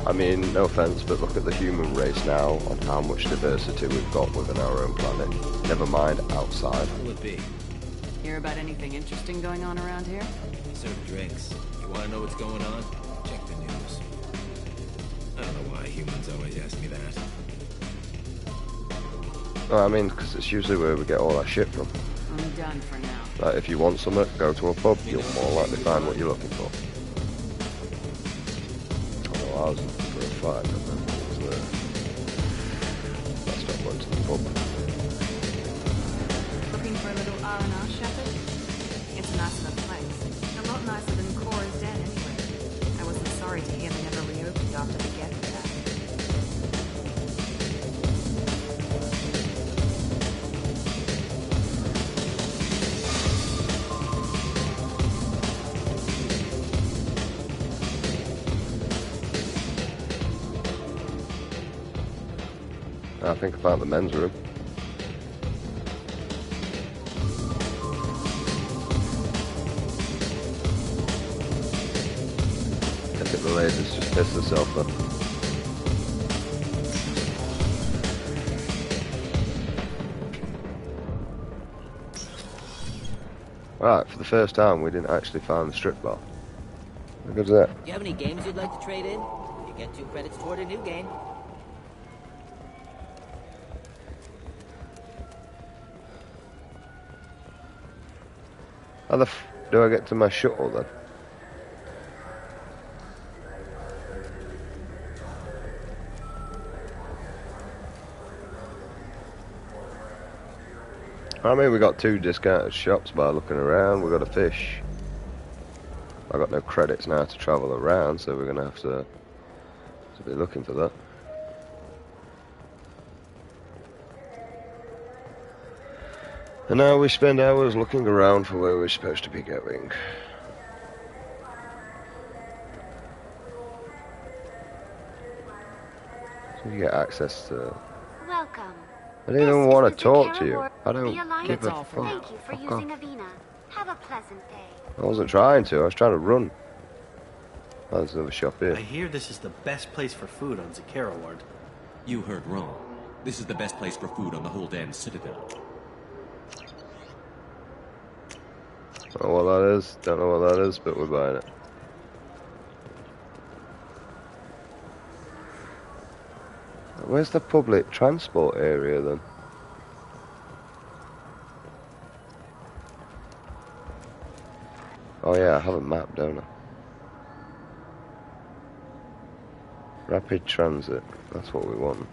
I mean, no offense, but look at the human race now on how much diversity we've got within our own planet. Never mind outside. Who would be? Hear about anything interesting going on around here? Serve drinks. You want to know what's going on? Check the news. I don't know why humans always ask me that. Well, I mean, because it's usually where we get all our shit from. I'm done for now. Like, if you want something, go to a pub, you'll more likely find what you're looking for. Although I was looking for a fight, and then it was there. I stopped going to the pub. Looking for a little R&R, Shepard? It's a nice enough place. A lot nicer than Cora's Den, anyway. I wasn't sorry to hear they never reopened after the Geth attack. I think about the men's room. I think the ladies just pissed herself though. Right, for the first time we didn't actually find the strip bar. How good is that? Do you have any games you'd like to trade in? You get 2 credits toward a new game. How the f do I get to my shuttle then? I mean, we got 2 discounted shops by looking around. We got a fish. I got no credits now to travel around, so we're gonna have to be looking for that. And now we spend hours looking around for where we're supposed to be going. So you get access to... Welcome. I don't even want to talk to you. I don't give a fuck. Thank you for using Avina. Have a pleasant day. I wasn't trying to. I was trying to run. Oh, there's another shop here. I hear this is the best place for food on Zakera Ward. You heard wrong. This is the best place for food on the whole damn Citadel. Don't know what that is. Don't know what that is, but we're buying it. Where's the public transport area then? Oh yeah, I have a map, don't I? Rapid transit. That's what we want.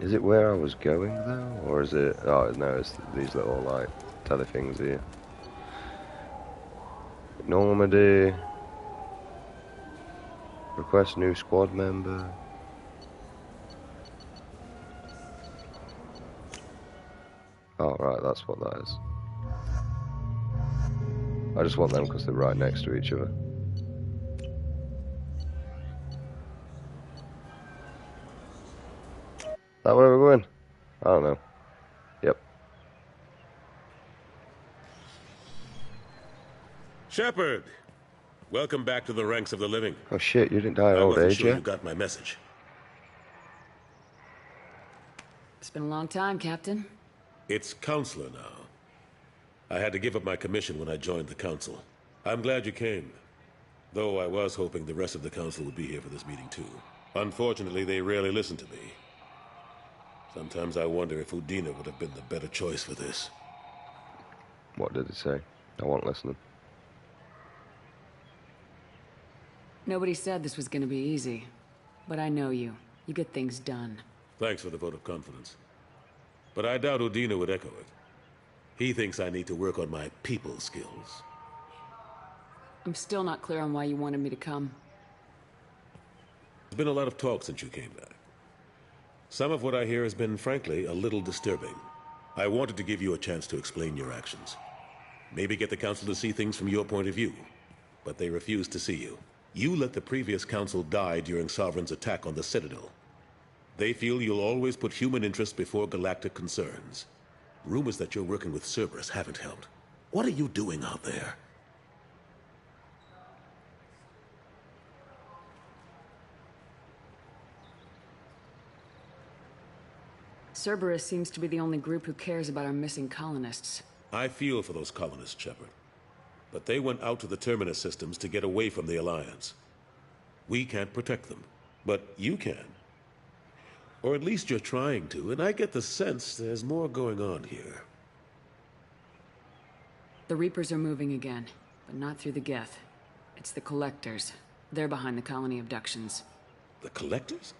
Is it where I was going though? Or is it... Oh no, it's these little like tele things here. Normandy. Request new squad member. Oh right, that's what that is. I just want them because they're right next to each other. That where we're going? I don't know. Yep. Shepard! Welcome back to the ranks of the living. Oh shit, you didn't die at I old wasn't age sure yet? you got my message. It's been a long time, Captain. It's Counselor now. I had to give up my commission when I joined the Council. I'm glad you came. Though I was hoping the rest of the Council would be here for this meeting too. Unfortunately, they rarely listen to me. Sometimes I wonder if Udina would have been the better choice for this. What did it say? I wasn't listening. Nobody said this was gonna be easy. But I know you. You get things done. Thanks for the vote of confidence. But I doubt Udina would echo it. He thinks I need to work on my people skills. I'm still not clear on why you wanted me to come. There's been a lot of talk since you came back. Some of what I hear has been, frankly, a little disturbing. I wanted to give you a chance to explain your actions. Maybe get the Council to see things from your point of view. But they refused to see you. You let the previous Council die during Sovereign's attack on the Citadel. They feel you'll always put human interests before galactic concerns. Rumors that you're working with Cerberus haven't helped. What are you doing out there? Cerberus seems to be the only group who cares about our missing colonists. I feel for those colonists, Shepard. But they went out to the Terminus systems to get away from the Alliance. We can't protect them, but you can. Or at least you're trying to, and I get the sense there's more going on here. The Reapers are moving again, but not through the Geth. It's the Collectors. They're behind the colony abductions. The Collectors?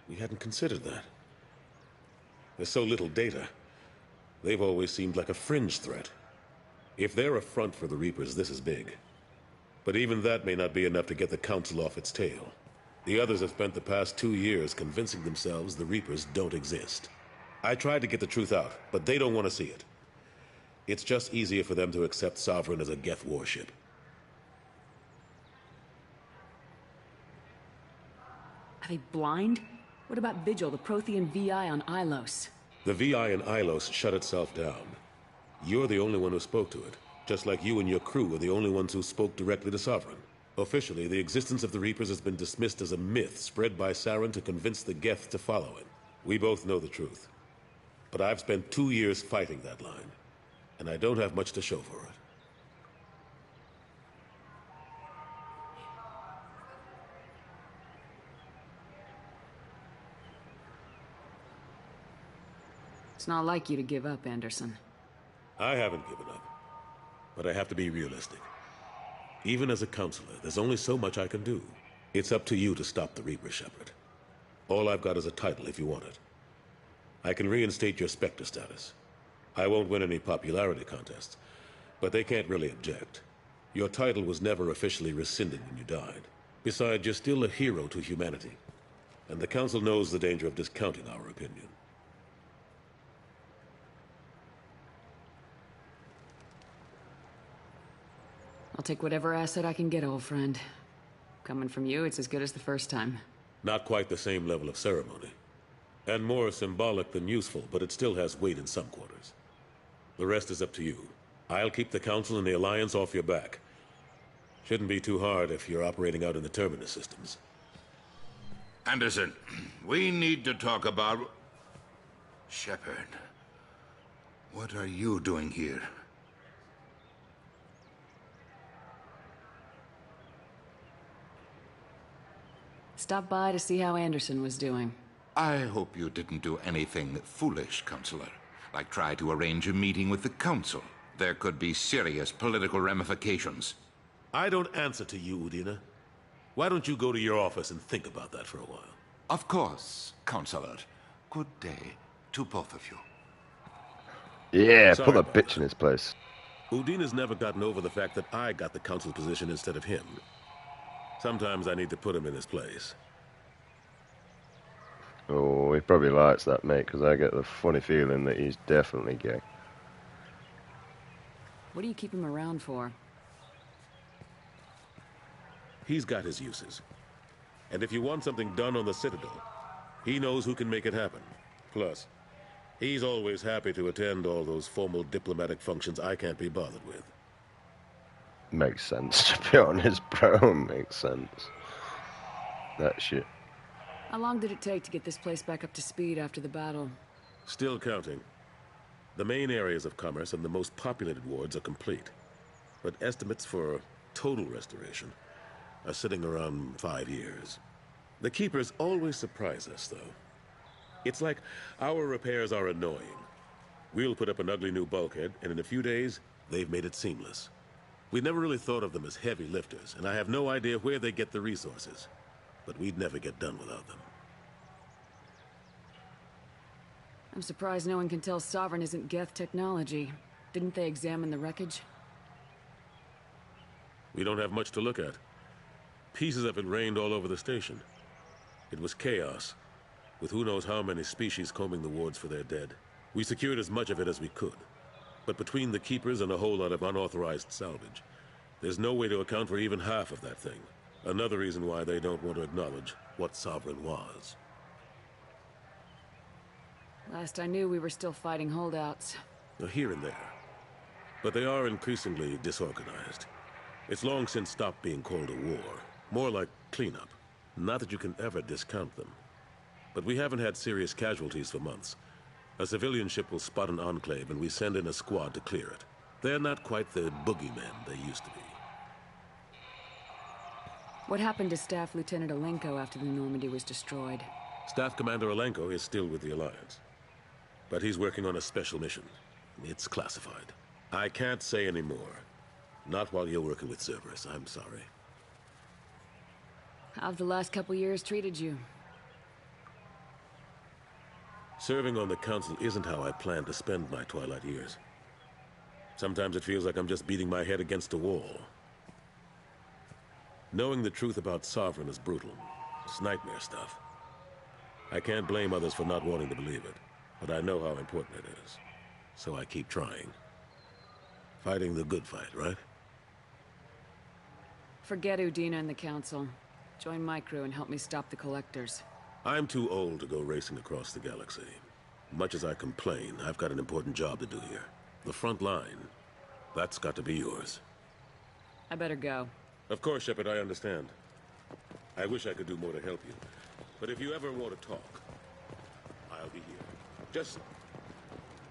We hadn't considered that. There's so little data. They've always seemed like a fringe threat. If they're a front for the Reapers, this is big. But even that may not be enough to get the Council off its tail. The others have spent the past 2 years convincing themselves the Reapers don't exist. I tried to get the truth out, but they don't want to see it. It's just easier for them to accept Sovereign as a Geth warship. Are they blind? What about Vigil, the Prothean VI on Ilos? The VI in Ilos shut itself down. You're the only one who spoke to it, just like you and your crew are the only ones who spoke directly to Sovereign. Officially, the existence of the Reapers has been dismissed as a myth spread by Saren to convince the Geth to follow him. We both know the truth. But I've spent 2 years fighting that line, and I don't have much to show for it. It's not like you to give up, Anderson. I haven't given up, but I have to be realistic. Even as a counselor, there's only so much I can do. It's up to you to stop the Reaper, Shepard. All I've got is a title if you want it. I can reinstate your Spectre status. I won't win any popularity contests, but they can't really object. Your title was never officially rescinded when you died. Besides, you're still a hero to humanity, and the Council knows the danger of discounting our opinion. I'll take whatever asset I can get, old friend. Coming from you, it's as good as the first time. Not quite the same level of ceremony. And more symbolic than useful, but it still has weight in some quarters. The rest is up to you. I'll keep the Council and the Alliance off your back. Shouldn't be too hard if you're operating out in the Terminus systems. Anderson, we need to talk about... Shepard. What are you doing here? Stopped by to see how Anderson was doing. I hope you didn't do anything foolish, Counselor. Like try to arrange a meeting with the Council. There could be serious political ramifications. I don't answer to you, Udina. Why don't you go to your office and think about that for a while? Of course, Counselor. Good day to both of you. Yeah, Sorry put a about bitch in his place. Udina's never gotten over the fact that I got the Council position instead of him. Sometimes I need to put him in his place. Oh, he probably likes that, mate, because I get the funny feeling that he's definitely gay. What do you keep him around for? He's got his uses. And if you want something done on the Citadel, he knows who can make it happen. Plus, he's always happy to attend all those formal diplomatic functions I can't be bothered with. Makes sense, to be honest, bro. Makes sense. That shit. How long did it take to get this place back up to speed after the battle? Still counting. The main areas of commerce and the most populated wards are complete. But estimates for total restoration are sitting around 5 years. The Keepers always surprise us, though. It's like our repairs are annoying. We'll put up an ugly new bulkhead, and in a few days, they've made it seamless. We never really thought of them as heavy lifters, and I have no idea where they get the resources. But we'd never get done without them. I'm surprised no one can tell Sovereign isn't Geth technology. Didn't they examine the wreckage? We don't have much to look at. Pieces of it rained all over the station. It was chaos, with who knows how many species combing the wards for their dead. We secured as much of it as we could. But between the Keepers and a whole lot of unauthorized salvage, there's no way to account for even half of that thing. Another reason why they don't want to acknowledge what Sovereign was. Last I knew, we were still fighting holdouts. Here and there. But they are increasingly disorganized. It's long since stopped being called a war. More like cleanup. Not that you can ever discount them. But we haven't had serious casualties for months. A civilian ship will spot an enclave and we send in a squad to clear it. They're not quite the boogeymen they used to be. What happened to Staff Lieutenant Alenko after the Normandy was destroyed? Staff Commander Alenko is still with the Alliance. But he's working on a special mission. It's classified. I can't say any more. Not while you're working with Cerberus, I'm sorry. How have the last couple years treated you? Serving on the Council isn't how I plan to spend my twilight years. Sometimes it feels like I'm just beating my head against a wall. Knowing the truth about Sovereign is brutal. It's nightmare stuff. I can't blame others for not wanting to believe it, but I know how important it is. So I keep trying. Fighting the good fight, right? Forget Udina and the Council. Join my crew and help me stop the Collectors. I'm too old to go racing across the galaxy. Much as I complain, I've got an important job to do here. The front line. That's got to be yours. I better go. Of course, Shepard, I understand. I wish I could do more to help you. But if you ever want to talk, I'll be here. Just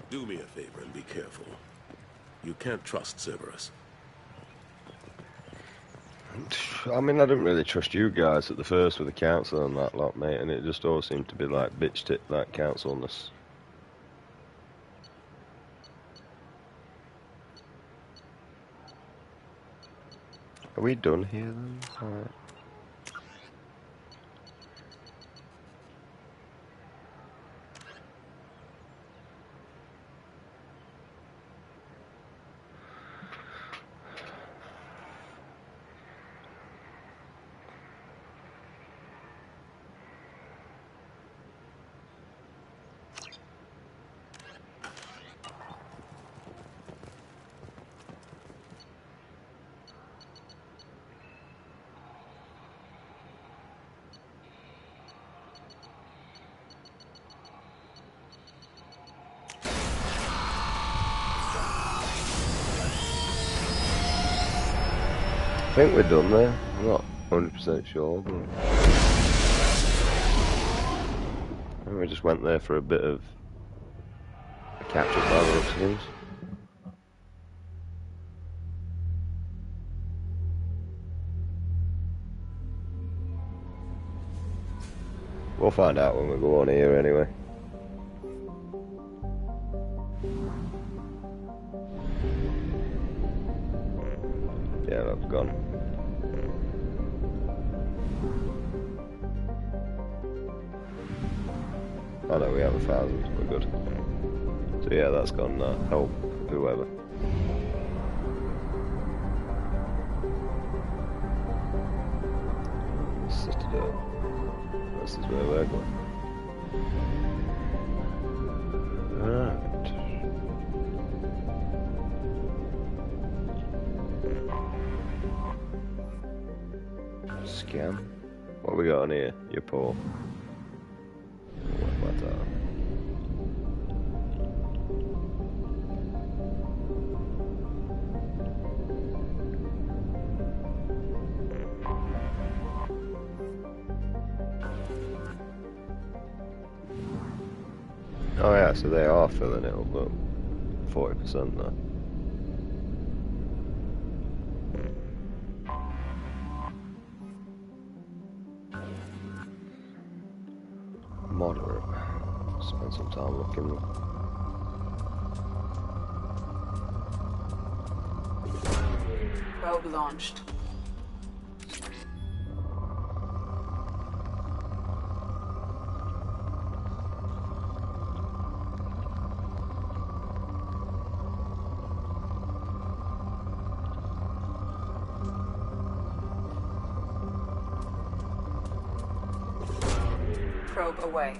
do me a favor and be careful. You can't trust Cerberus. I mean, I didn't really trust you guys at the first with the Council and that lot, mate, and it just all seemed to be like bitch tit, that Councilness. Are we done here then? Alright. I think we're done there. I'm not 100% sure, but I think we just went there for a bit of a catch-up by the looks of things. We'll find out when we go on here anyway. Yeah, that's gone. Oh no, we have 1,000, we're good. So yeah, that's gone now. Help whoever. Citadel. This is where we're going. Alright. Scam. What we got on here? You're poor. What about that? Oh yeah, so they are filling it up, but 40% now. Moderate. Spend some time looking. Probe launched. Probe away.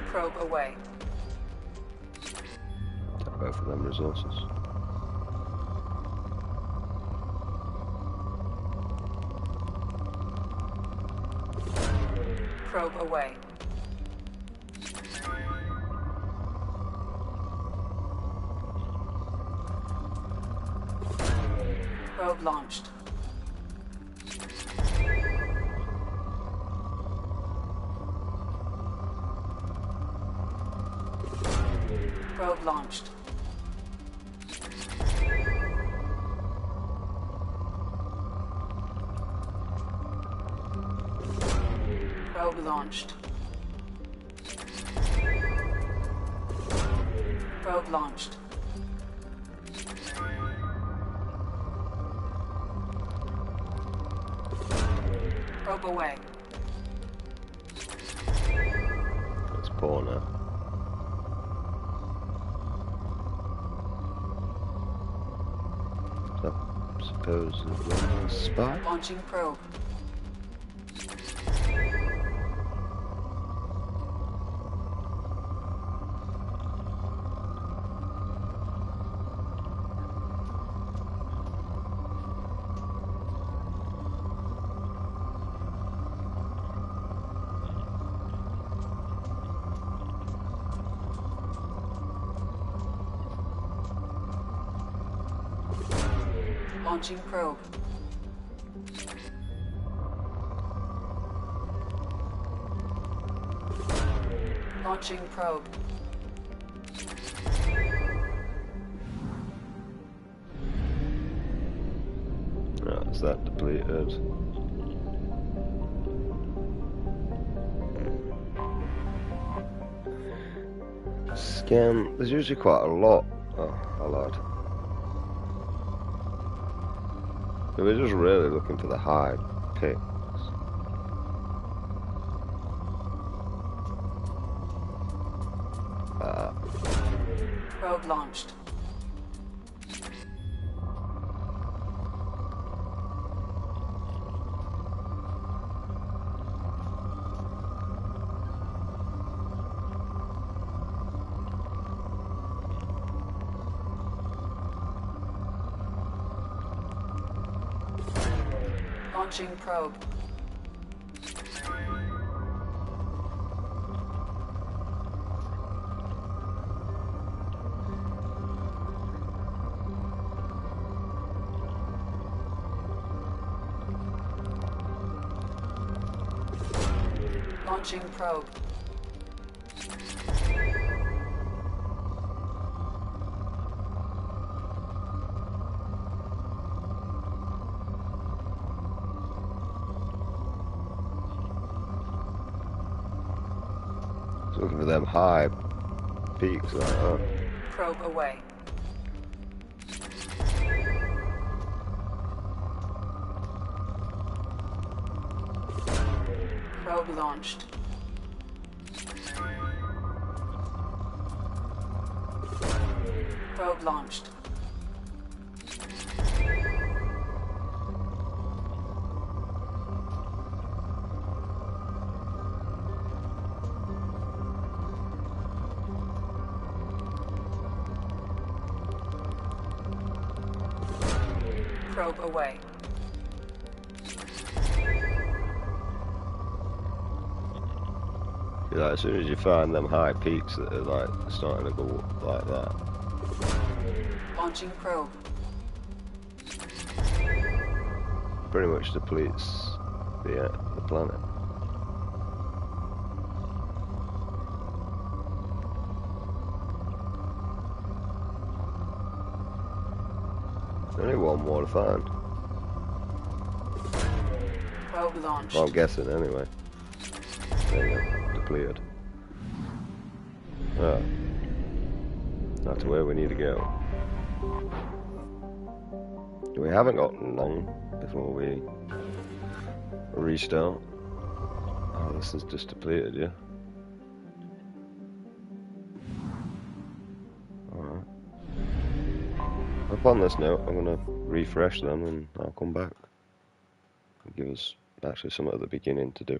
Probe away. Take both of them resources. Probe away. Probe launched. Probe launched. Probe launched. Probe launched. Probe away. Let's pour now. I suppose one spot. Launching probe. Launching probe. Launching probe. Oh, is that depleted? Scan. There's usually quite a lot. Oh, I lied. So we're just really looking for the high picks. Probe launched. Launching probe. Launching probe. Looking for them high peaks like that. Probe away. Probe launched. Probe launched. Probe away. Like, as soon as you find them high peaks that are like starting to go up like that. Launching probe. Pretty much depletes the planet. Only one more to find. Probe launched. Well, I'm guessing anyway. There you go. Depleted. Ah. That's where we need to go. We haven't got long before we restart. Oh, this is just depleted, yeah? Alright. Upon this note, I'm going to refresh them and I'll come back. Give us actually some at the beginning to do.